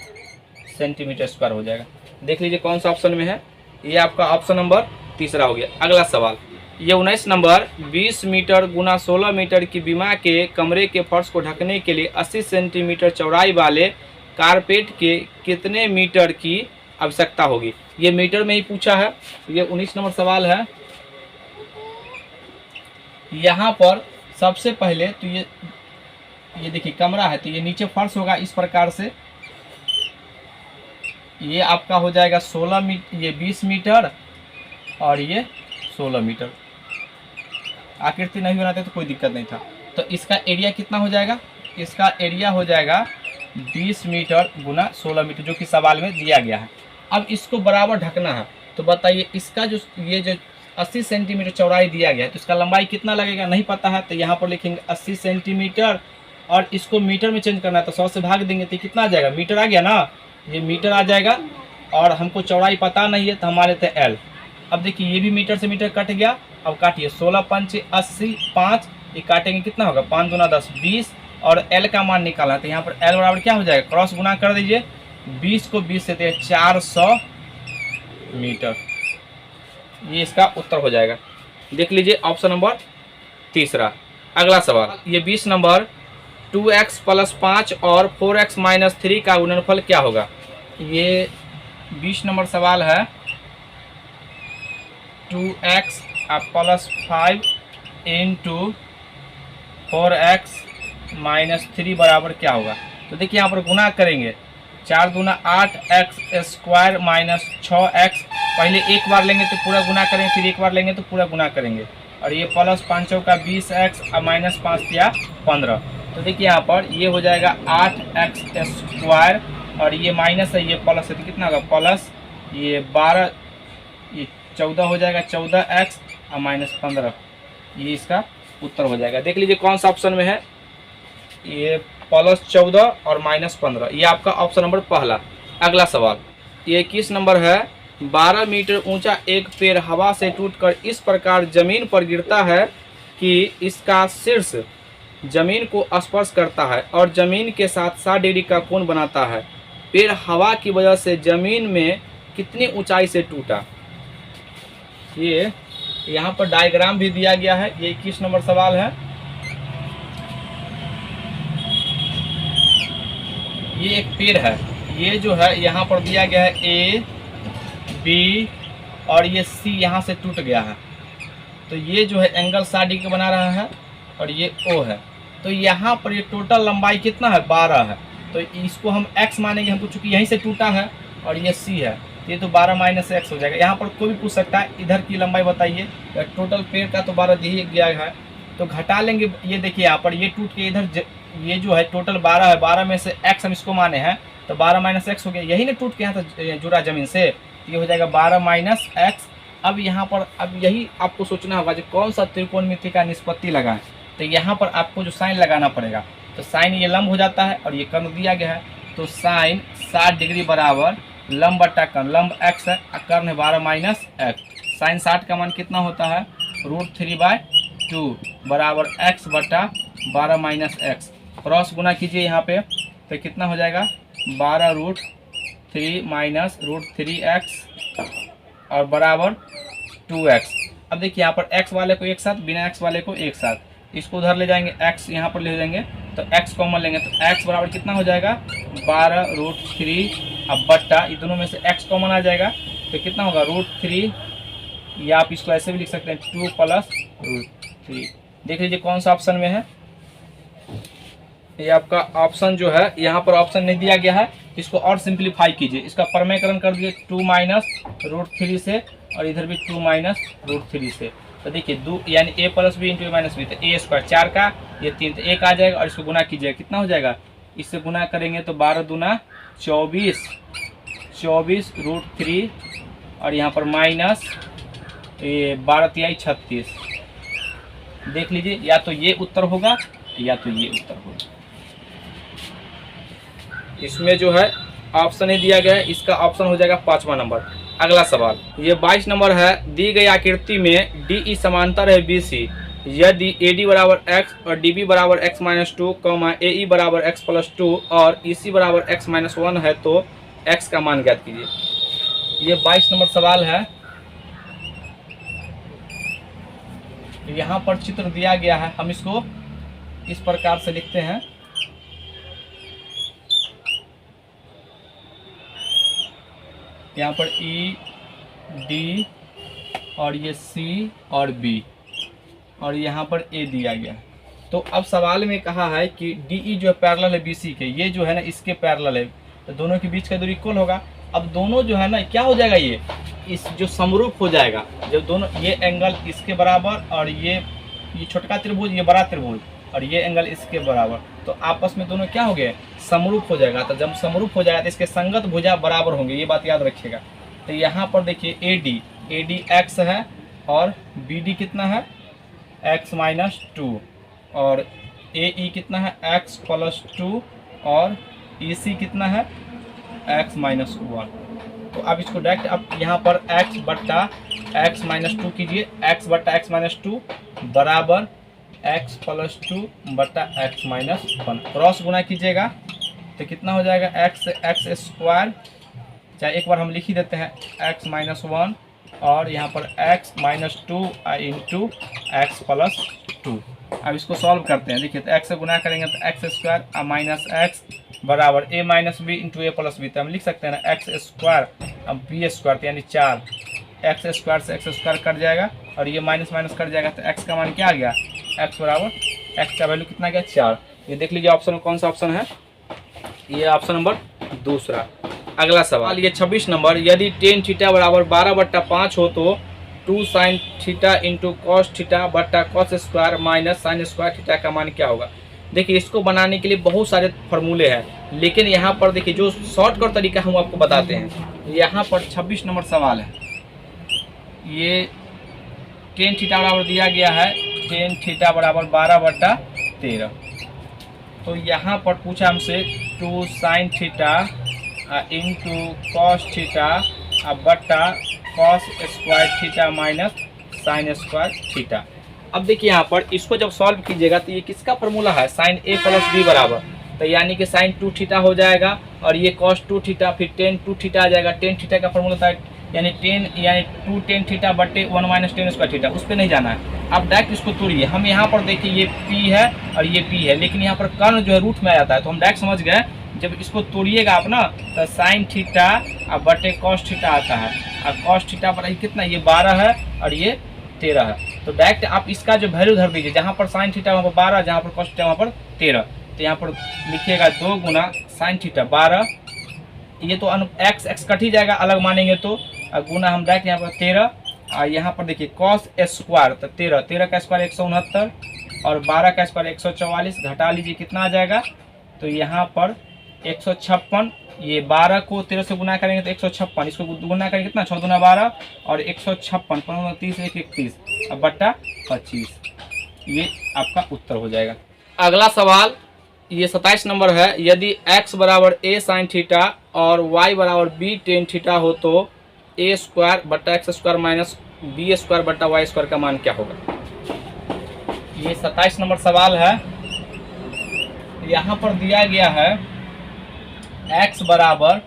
S1: सेंटीमीटर स्क्वायर हो जाएगा। देख लीजिए कौन सा ऑप्शन में है। ये आपका ऑप्शन नंबर तीसरा हो गया। अगला सवाल ये 19 नंबर 20 मीटर गुना 16 मीटर की बीमा के कमरे के फर्श को ढकने के लिए 80 सेंटीमीटर चौड़ाई वाले कारपेट के कितने मीटर की आवश्यकता होगी। ये मीटर में ही पूछा है। ये 19 नंबर सवाल है। यहाँ पर सबसे पहले तो ये देखिए कमरा है तो ये नीचे फर्श होगा इस प्रकार से। ये आपका हो जाएगा 16 मीटर, ये 20 मीटर और ये 16 मीटर। आकृति नहीं बनाते तो कोई दिक्कत नहीं था। तो इसका एरिया कितना हो जाएगा, इसका एरिया हो जाएगा 20 मीटर गुना 16 मीटर जो कि सवाल में दिया गया है। अब इसको बराबर ढकना है। तो बताइए इसका जो ये जो 80 सेंटीमीटर चौड़ाई दिया गया है तो इसका लंबाई कितना लगेगा नहीं पता है। तो यहाँ पर लिखेंगे 80 सेंटीमीटर और इसको मीटर में चेंज करना है तो 100 से भाग देंगे तो कितना आ जाएगा मीटर आ गया ना, ये मीटर आ जाएगा। और हमको चौड़ाई पता नहीं है तो हम लेते हैं एल। अब देखिए ये भी मीटर से मीटर कट गया। अब काटिए 16 पंच 80 5 ये काटेंगे कितना होगा 5 दूना 10 20 और एल का मान निकालना है। तो यहाँ पर एल बराबर क्या हो जाएगा क्रॉस गुना कर दीजिए 20 को 20 से 400 मीटर। ये इसका उत्तर हो जाएगा। देख लीजिए ऑप्शन नंबर तीसरा। अगला सवाल ये 20 नंबर 2x + 5 और 4x - 3 का गुणनफल क्या होगा। ये 20 नंबर सवाल है। 2x + 5 × 4x - 3 बराबर क्या होगा। तो देखिए यहाँ पर गुना करेंगे 4 दूना 8x² - 6x। पहले एक बार लेंगे तो पूरा गुना करेंगे, फिर एक बार लेंगे तो पूरा गुना करेंगे। और ये प्लस 5 का 20x और -5 या 15। तो देखिए यहाँ पर ये हो जाएगा 8x² और ये माइनस है ये प्लस है तो कितना होगा प्लस ये 12 ये 14 हो जाएगा 14x और -15। ये इसका उत्तर हो जाएगा। देख लीजिए कौन सा ऑप्शन में है। ये +14 और -15 ये आपका ऑप्शन नंबर पहला। अगला सवाल ये 21 नंबर है। 12 मीटर ऊंचा एक पेड़ हवा से टूटकर इस प्रकार जमीन पर गिरता है कि इसका शीर्ष जमीन को स्पर्श करता है और जमीन के साथ 60 डिग्री का कोण बनाता है। पेड़ हवा की वजह से जमीन में कितनी ऊंचाई से टूटा। ये यहाँ पर डायग्राम भी दिया गया है। ये 21 नंबर सवाल है। ये एक पेड़ है। ये जो है यहाँ पर दिया गया है A B और ये C यहाँ से टूट गया है। तो ये जो है एंगल 60 डिग्री का बना रहा है और ये O है। तो यहाँ पर ये टोटल लंबाई कितना है 12 है। तो इसको हम x मानेंगे, हमको चूंकि यहीं से टूटा है और ये C है ये तो 12 - x हो जाएगा। यहाँ पर कोई भी पूछ सकता है इधर की लंबाई बताइए। टोटल पेड़ का तो 12 दिया गया है तो घटा लेंगे। ये देखिए यहाँ पर ये टूट के इधर ये जो है टोटल 12 है, 12 में से x हम इसको माने हैं तो 12 - x हो गया। यही ना टूट के यहाँ से जुड़ा जमीन से, ये हो जाएगा 12 - x। अब यहाँ पर अब यही आपको सोचना होगा जो कौन सा त्रिकोणमिति का निष्पत्ति लगाएं। तो यहाँ पर आपको जो साइन लगाना पड़ेगा। तो साइन ये लंब हो जाता है और ये कर्ण दिया गया है तो साइन 60 डिग्री बराबर लंब बटा कर्ण। लंब x है, कर्ण है 12 - x। साइन 60 का मान कितना होता है √3/2। टू बराबर एक्स बटा 12 माइनस एक्स, क्रॉस गुना कीजिए यहाँ पे तो कितना हो जाएगा 12√3 माइनस √3x और बराबर 2x। अब देखिए यहाँ पर x वाले को एक साथ, बिना x वाले को एक साथ, इसको उधर ले जाएंगे, x यहाँ पर ले जाएंगे तो x कॉमन लेंगे तो x बराबर कितना हो जाएगा 12√3। अब बट्टा ये दोनों में से x कॉमन आ जाएगा तो कितना होगा √3, या आप इसको ऐसे भी लिख सकते हैं 2 + √3। देख लीजिए कौन सा ऑप्शन में है, ये आपका ऑप्शन जो है यहाँ पर ऑप्शन नहीं दिया गया है, इसको और सिंप्लीफाई कीजिए, इसका परमेकरण कर दीजिए 2 - √3 से और इधर भी 2 - √3 से। तो देखिए 2 यानी a + b × a - b, तो a² 4 का ये 3 तो 1 आ जाएगा और इसको गुना कीजिए कितना हो जाएगा, इससे गुना करेंगे तो 12 दूना 24 √3 और यहाँ पर माइनस ये 12 × 3 = 36। देख लीजिए या तो ये उत्तर होगा या तो ये उत्तर होगा, इसमें जो है ऑप्शन नहीं दिया गया है, इसका ऑप्शन हो जाएगा 5वां नंबर। अगला सवाल ये 22 नंबर है, दी गई आकृति में DE समांतर है BC, यदि AD बराबर x और DB बराबर x - 2, AE बराबर x + 2 और EC बराबर x - 1 है तो x का मान ज्ञात कीजिए। ये 22 नंबर सवाल है, यहाँ पर चित्र दिया गया है, हम इसको इस प्रकार से लिखते हैं, यहाँ पर E D और ये C और B और यहाँ पर A दिया गया है। तो अब सवाल में कहा है कि DE जो है पैरेलल है BC के, ये जो है ना इसके पैरेलल है, तो दोनों के बीच का दूरी इक्वल होगा। अब दोनों जो है ना क्या हो जाएगा, ये इस जो समरूप हो जाएगा, जब दोनों ये एंगल इसके बराबर और ये छोटका त्रिभुज ये बड़ा त्रिभुज और ये एंगल इसके बराबर, तो आपस में दोनों क्या हो गए समरूप हो जाएगा। तो जब समरूप हो जाएगा तो इसके संगत भुजा बराबर होंगे, ये बात याद रखिएगा। तो यहाँ पर देखिए AD x है और BD कितना है x - 2 और AE कितना है x + 2 और EC कितना है x - 1। तो अब इसको डायरेक्ट आप यहाँ पर x बट्टा x - 2 कीजिए, x बट्टा x - 2 बराबर x + 2 बट्टा x - 1, क्रॉस गुना कीजिएगा तो कितना हो जाएगा x², चाहे एक बार हम लिख ही देते हैं x - 1 और यहाँ पर x - 2 × x + 2। अब इसको सॉल्व करते हैं, देखिए तो x से गुना करेंगे तो x² माइनस x बराबर a - b × a + b, तो हम लिख सकते हैं ना x² अब b² यानी 4, x² से x² कट जाएगा और ये माइनस माइनस कट जाएगा तो x का मान क्या आ गया, x बराबर x का वैल्यू कितना गया 4। ये देख लीजिए ऑप्शन में कौन सा ऑप्शन है, ये ऑप्शन नंबर दूसरा। अगला सवाल ये 26 नंबर, यदि tan थीटा बराबर 12/5 हो तो 2 sin थीटा × cos थीटा बट्टा cos square minus sin square theta का मान क्या होगा। देखिए इसको बनाने के लिए बहुत सारे फार्मूले हैं, लेकिन यहाँ पर देखिए जो शॉर्टकट तरीका हम आपको बताते हैं। यहाँ पर 26 नंबर सवाल है, ये tan थीटा बराबर दिया गया है, tan थीटा बराबर 12/13, तो यहाँ पर पूछा हमसे 2 sin थीटा × cos थीटा बट्टा cos square theta minus sin square theta. अब देखिए यहाँ पर इसको जब सॉल्व कीजिएगा तो ये किसका फार्मूला है, sin A + B बराबर, तो यानी कि sin 2 थीटा हो जाएगा और ये cos 2 थीटा फिर tan 2 थीटा आ जाएगा। tan थीटा का फार्मूला था यानी 2 tan थीटा बट्टे 1 - tan स्क्वायर थीटा, उस पर नहीं जाना है। अब डायरेक्ट इसको तोड़िए, हम यहाँ पर देखिए ये P है और ये P है, लेकिन यहाँ पर कर्ण जो है रूट में आ जाता है, तो हम डायरेक्ट समझ गए जब इसको तोड़िएगा आप ना तो sin थीटा और बटे cos थीटा आता है, और cos थीटा पर कितना ये 12 है और ये 13 है, तो डायरेक्ट आप इसका जो वैल्यू धर दीजिए, जहाँ पर sin थीटा वहाँ पर 12, जहाँ पर cos थीटा वहाँ पर 13, तो यहाँ पर लिखिएगा 2 गुना sin थीटा 12, ये तो x कट ही जाएगा अलग मानेंगे तो, गुना हम डायरेक्ट यहाँ पर 13 और यहाँ पर देखिए cos स्क्वायर, तो 13 का स्क्वायर 169 और 12 का स्क्वायर 144, घटा लीजिए कितना आ जाएगा, तो यहाँ पर 156, ये 12 को 13 से गुना करेंगे तो 156, इसको गुना करेंगे कितना 6 दूना 12 और 156 15 30 31 अब बट्टा 25, ये आपका उत्तर हो जाएगा। अगला सवाल ये 27 नंबर है, यदि x बराबर a sin थीटा और y बराबर b tan थीटा हो तो a² बट्टा x² माइनस b² बट्टा y² का मान क्या होगा। ये 27 नंबर सवाल है। यहाँ पर दिया गया है x बराबर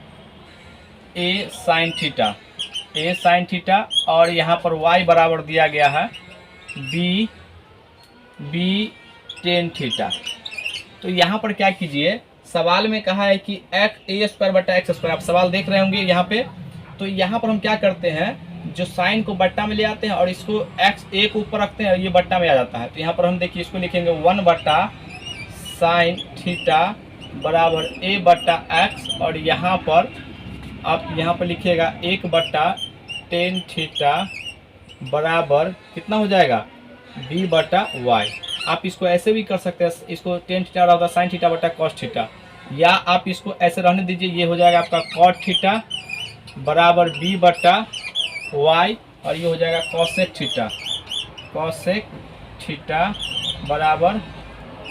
S1: a साइन थीटा, और यहाँ पर y बराबर दिया गया है b टेन थीटा। तो यहाँ पर क्या कीजिए, सवाल में कहा है कि a स्क्वायर बटा x स्क्वायर, आप सवाल देख रहे होंगे यहाँ पे। तो यहाँ पर हम क्या करते हैं, जो साइन को बट्टा में ले आते हैं और इसको x a को ऊपर रखते हैं और ये बट्टा में आ जाता है। तो यहाँ पर हम देखिए इसको लिखेंगे 1 बट्टा साइन थीटा बराबर a बट्टा x, और यहाँ पर आप यहाँ पर लिखिएगा 1 बट्टा टेन थीटा बराबर कितना हो जाएगा, b बटा y। आप इसको ऐसे भी कर सकते हैं, इसको टेन थीटा होगा साइन थीटा बटा कॉस थीटा, या आप इसको ऐसे रहने दीजिए, ये हो जाएगा आपका कॉट थीटा बराबर b बटा y, और ये हो जाएगा कॉसेक थीटा बराबर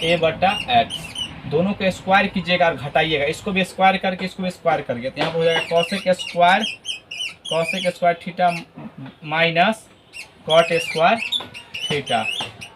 S1: a बटा x। दोनों को स्क्वायर कीजिएगा और घटाइएगा, इसको भी स्क्वायर करके इसको भी स्क्वायर करके, तो यहाँ पर हो जाएगा cosec square theta minus cot square theta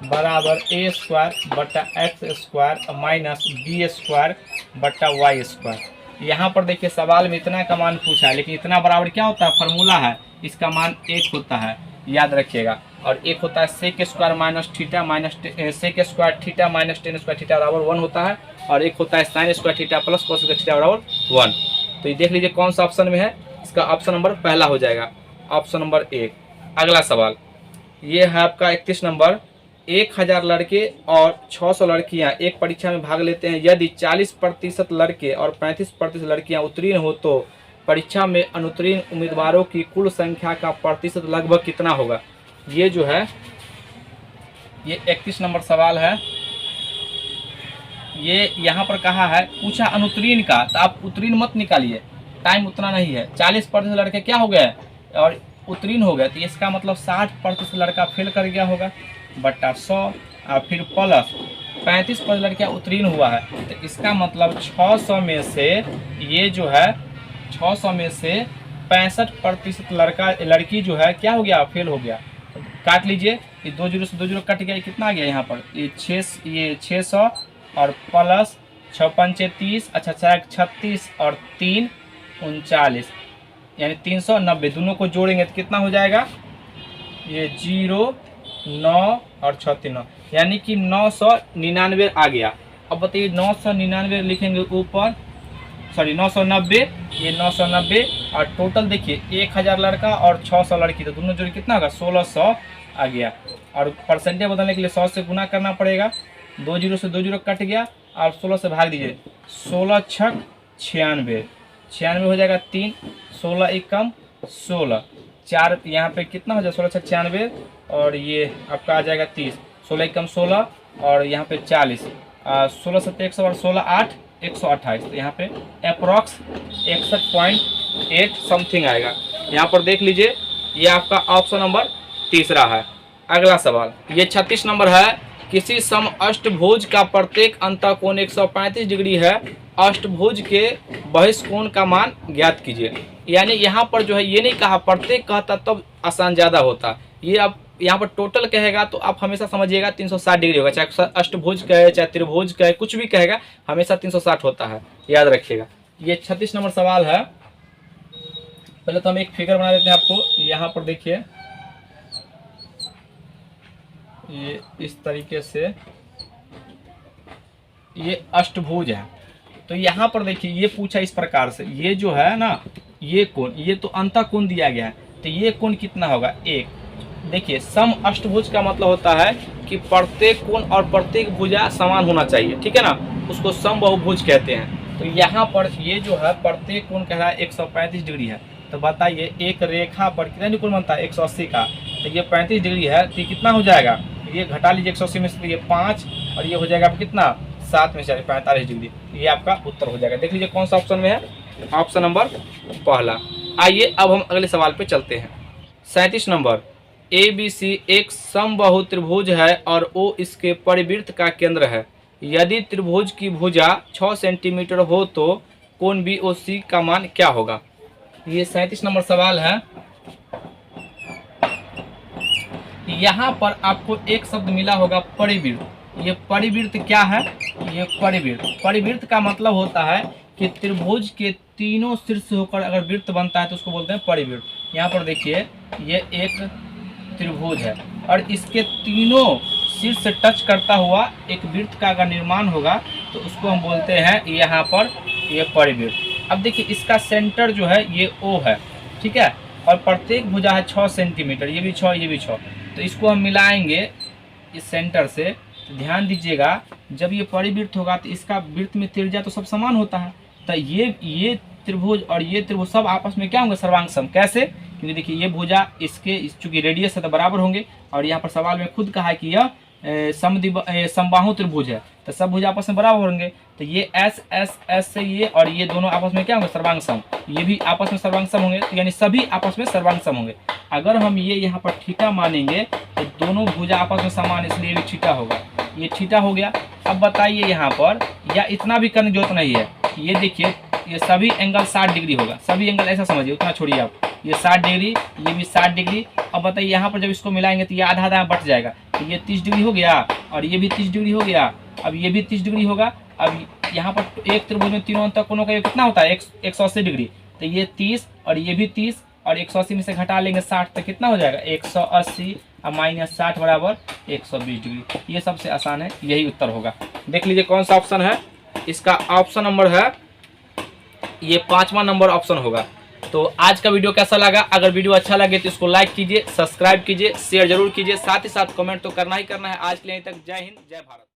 S1: बराबर a स्क्वायर बटा x square minus b square बटा y स्क्वायर। यहाँ पर देखिए सवाल में इतना का मान पूछा है, लेकिन इतना बराबर क्या होता है, फार्मूला है, इसका मान 1 होता है, याद रखिएगा। और एक होता है sec square minus theta minus sec square theta minus tan square theta बराबर 1 होता है, और एक होता है sine square theta plus cos square theta बराबर 1। तो ये देख लीजिए कौन सा ऑप्शन में है, इसका ऑप्शन नंबर पहला हो जाएगा, ऑप्शन नंबर 1। अगला सवाल ये है आपका 31 नंबर। 1000 लड़के और 600 लड़कियां एक परीक्षा में भाग लेते हैं। यदि 40% लड़के और 35% लड़कियां उत्तीर्ण हो तो परीक्षा में अनुत्तीर्ण उम्मीदवारों की कुल संख्या का प्रतिशत लगभग कितना होगा। ये जो है ये 31 नंबर सवाल है। ये यहाँ पर कहा है, पूछा अनुत्तीर्ण का, तो आप उत्तीर्ण मत निकालिए, टाइम उतना नहीं है। 40% लड़के क्या हो गए और उत्तीर्ण हो गए, तो इसका मतलब 60% लड़का फेल कर गया होगा बट्टा 100, और फिर प्लस 35% लड़कियाँ उत्तीर्ण हुआ है, तो इसका मतलब 600 में से ये जो है 600 में से 65% लड़की जो है क्या हो गया, फेल हो गया। तो काट लीजिए, ये 2 जीरो से 2 जीरो कट गया, कितना आ गया यहाँ पर, ये 600 और प्लस 6 पंचे 30, अच्छा 36 और 3 39, यानी 390। दोनों को जोड़ेंगे तो कितना हो जाएगा, ये 0 9 और 6 9, यानी कि 999 आ गया। अब बताइए 999 लिखेंगे ऊपर, सॉरी 990, ये 990, और टोटल देखिए 1000 लड़का और 600 लड़की, तो दोनों जोड़ कितना होगा, 1600 आ गया। और परसेंटेज बदलने के लिए 100 से गुना करना पड़ेगा, 2 जीरो से 2 जीरो कट गया, और 16 से भाग दीजिए, 16 छक 96, 96 हो जाएगा 3, 16 एकम 16, 4 यहाँ पे कितना हो जाएगा, 16 छक 96, और ये आपका आ जाएगा 30, 16 एकम 16, और यहाँ पे 40, 16 7 100 और 16 8 128, तो यहाँ पे अप्रॉक्स 61.8 समथिंग आएगा। यहाँ पर देख लीजिए, ये आपका ऑप्शन नंबर तीसरा है। अगला सवाल ये 36 नंबर है। किसी सम अष्टभुज का प्रत्येक अंतःकोण 135 डिग्री है, अष्टभुज के बहिष्कोण का मान ज्ञात कीजिए। यानी यहाँ पर जो है ये नहीं कहा प्रत्येक कहता तब आसान ज़्यादा होता, ये आप यहाँ पर टोटल कहेगा तो आप हमेशा समझिएगा 360 डिग्री होगा, चाहे अष्टभुज कहे चाहे त्रिभुज कहे, कुछ भी कहेगा हमेशा 360 होता है, याद रखिएगा। ये 36 नंबर सवाल है। पहले तो हम एक फिगर बना देते हैं आपको, यहाँ पर देखिए ये इस तरीके से ये अष्टभुज है। तो यहाँ पर देखिए ये पूछा इस प्रकार से, ये जो है ना ये कोण, ये तो अंतःकोण दिया गया है, तो ये कोण कितना होगा, 1। देखिए सम अष्टभुज का मतलब होता है कि प्रत्येक कोण और प्रत्येक भुजा समान होना चाहिए, ठीक है ना, उसको सम बहुभुज कहते हैं। तो यहाँ पर ये जो है प्रत्येक कोण कह रहा है 135 डिग्री है, तो बताइए एक रेखा पर कितना कोण बनता है 180 का, तो ये 35 डिग्री है, तो कितना हो जाएगा, ये घटा लीजिए 180 में से, ये 5 और ये हो जाएगा कितना 7 में से 45 डिग्री, ये आपका उत्तर हो जाएगा। देख लीजिए कौन सा ऑप्शन में है, ऑप्शन नंबर पहला। आइए अब हम अगले सवाल पे चलते हैं। 37 नंबर, ABC एक समबाहु त्रिभुज है और O इसके परिवृत्त का केंद्र है। यदि त्रिभुज की भुजा 6 सेंटीमीटर हो तो कोण BOC का मान क्या होगा। ये 37 नंबर सवाल है। यहाँ पर आपको एक शब्द मिला होगा परिवृत्त। ये परिवृत्त क्या है? ये परिवृत्त का मतलब होता है कि त्रिभुज के तीनों शीर्ष होकर अगर वृत्त बनता है तो उसको बोलते हैं परिवृत्त। यहाँ पर देखिए ये एक त्रिभुज है और इसके तीनों शीर्ष टच करता हुआ एक वृत्त का अगर निर्माण होगा तो उसको हम बोलते हैं यहाँ पर ये परिवृत्त। अब देखिए इसका सेंटर जो है ये O है, ठीक है, और प्रत्येक भुजा है 6 सेंटीमीटर, ये भी 6 ये भी 6। तो इसको हम मिलाएंगे इस सेंटर से। तो ध्यान दीजिएगा जब ये परिवृत्त होगा तो इसका वृत्त में त्रिज्या तो सब समान होता है। तो ये त्रिभुज और ये त्रिभुज सब आपस में क्या होंगे? सर्वांग सम। कैसे? क्योंकि देखिए ये भुजा इसके चूंकि रेडियस है तो बराबर होंगे, और यहाँ पर सवाल में खुद कहा है कि यह समबाहु त्रिभुज है तो सब भुजा आपस में बराबर होंगे। तो ये एस से ये और ये दोनों आपस में क्या होंगे? सर्वांग सम। ये भी आपस में सर्वांग सम होंगे, तो यानी सभी आपस में सर्वांग सम होंगे। अगर हम ये यहाँ पर थीटा मानेंगे तो दोनों भुजा आपस में समान, इसलिए भी थीटा होगा। ये थीटा हो गया। अब बताइए यहाँ पर, या इतना भी करने की जरूरत नहीं है। ये देखिए ये सभी एंगल 60 डिग्री होगा, सभी एंगल ऐसा समझिए, उतना छोड़िए आप। ये 60 डिग्री, ये भी 60 डिग्री। अब बताइए यहाँ पर जब इसको मिलाएंगे तो ये आधा आधा बट जाएगा, तो ये 30 डिग्री हो गया और ये भी 30 डिग्री हो गया। अब ये भी 30 डिग्री होगा। अब यहाँ पर एक त्रिभुज में तीनों अंत कोणों का ये कितना होता है? 180 डिग्री। तो ये 30 और ये भी 30 और 180 में से घटा लेंगे 60 तो कितना हो जाएगा? 180 और माइनस 60 बराबर 120 डिग्री। ये सबसे आसान है, यही उत्तर होगा। देख लीजिए कौन सा ऑप्शन है इसका। ऑप्शन नंबर है ये 5वां नंबर ऑप्शन होगा। तो आज का वीडियो कैसा लगा? अगर वीडियो अच्छा लगे तो इसको लाइक कीजिए, सब्सक्राइब कीजिए, शेयर जरूर कीजिए, साथ ही साथ कमेंट तो करना ही करना है। आज के लिए तक जय हिंद जय भारत।